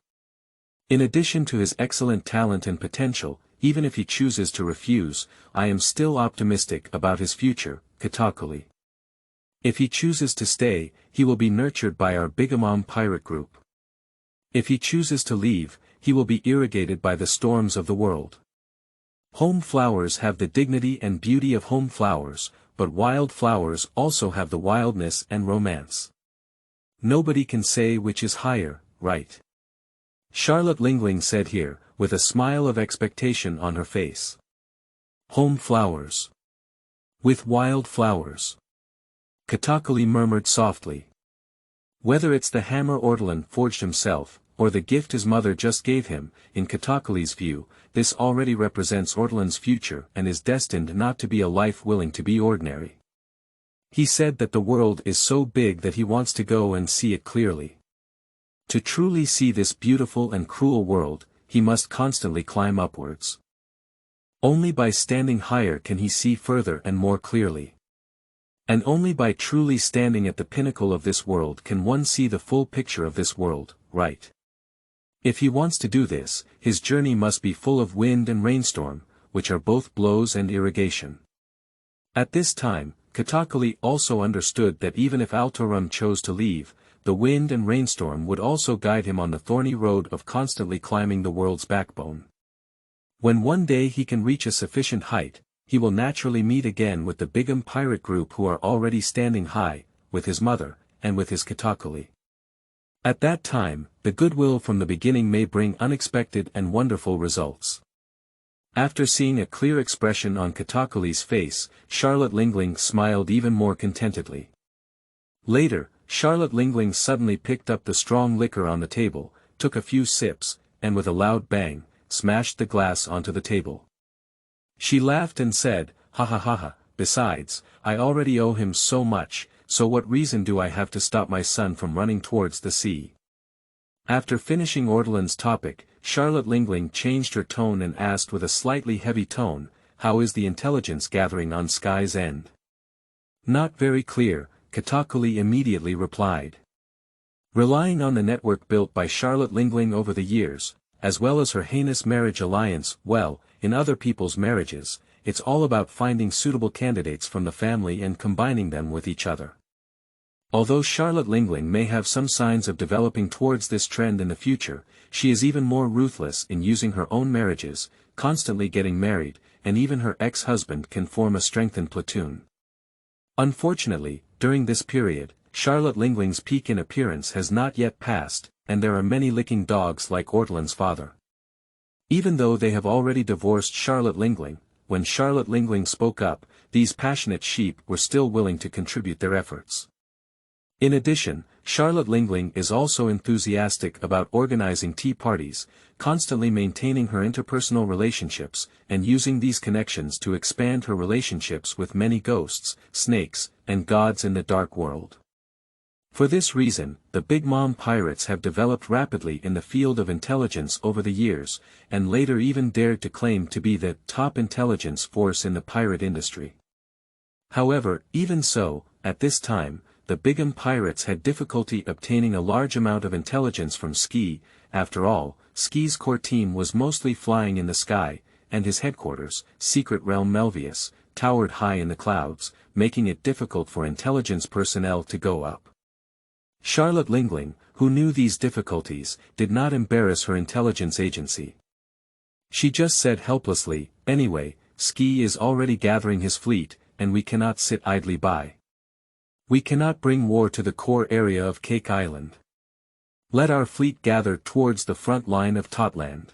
Speaker 1: In addition to his excellent talent and potential, even if he chooses to refuse, I am still optimistic about his future, Katakuli. If he chooses to stay, he will be nurtured by our Bigom pirate group. If he chooses to leave, he will be irrigated by the storms of the world. Home flowers have the dignity and beauty of home flowers, but wild flowers also have the wildness and romance. Nobody can say which is higher, right? Charlotte Lingling said here, with a smile of expectation on her face. Home flowers. With wild flowers. Katakuli murmured softly. Whether it's the hammer Ortolen forged himself, or the gift his mother just gave him, in Katakuli's view, this already represents Ortolen's future and is destined not to be a life willing to be ordinary. He said that the world is so big that he wants to go and see it clearly. To truly see this beautiful and cruel world, he must constantly climb upwards. Only by standing higher can he see further and more clearly. And only by truly standing at the pinnacle of this world can one see the full picture of this world, right? If he wants to do this, his journey must be full of wind and rainstorm, which are both blows and irrigation. At this time, Katakuli also understood that even if Altorum chose to leave, the wind and rainstorm would also guide him on the thorny road of constantly climbing the world's backbone. When one day he can reach a sufficient height, he will naturally meet again with the Bigom pirate group who are already standing high, with his mother, and with his Katakuli. At that time, the goodwill from the beginning may bring unexpected and wonderful results. After seeing a clear expression on Katakuli's face, Charlotte Lingling smiled even more contentedly. Later, Charlotte Lingling suddenly picked up the strong liquor on the table, took a few sips, and with a loud bang, smashed the glass onto the table. She laughed and said, ha ha ha ha, besides, I already owe him so much, so what reason do I have to stop my son from running towards the sea? After finishing Ortolen's topic, Charlotte Lingling changed her tone and asked with a slightly heavy tone, how is the intelligence gathering on Sky's End? Not very clear, Katakuli immediately replied. Relying on the network built by Charlotte Lingling over the years, as well as her heinous marriage alliance, well, in other people's marriages, it's all about finding suitable candidates from the family and combining them with each other. Although Charlotte Lingling may have some signs of developing towards this trend in the future, she is even more ruthless in using her own marriages, constantly getting married, and even her ex-husband can form a strengthened platoon. Unfortunately, during this period, Charlotte Lingling's peak in appearance has not yet passed, and there are many licking dogs like Ortolen's father. Even though they have already divorced Charlotte Lingling, when Charlotte Lingling spoke up, these passionate sheep were still willing to contribute their efforts. In addition, Charlotte Lingling is also enthusiastic about organizing tea parties, constantly maintaining her interpersonal relationships, and using these connections to expand her relationships with many ghosts, snakes, and gods in the dark world. For this reason, the Bigom pirates have developed rapidly in the field of intelligence over the years, and later even dared to claim to be the top intelligence force in the pirate industry. However, even so, at this time, the Bigom pirates had difficulty obtaining a large amount of intelligence from Ski. After all, Ski's core team was mostly flying in the sky, and his headquarters, Secret Realm Melvius, towered high in the clouds, making it difficult for intelligence personnel to go up. Charlotte Lingling, who knew these difficulties, did not embarrass her intelligence agency. She just said helplessly, "Anyway, Ski is already gathering his fleet, and we cannot sit idly by. We cannot bring war to the core area of Cake Island. Let our fleet gather towards the front line of Totland."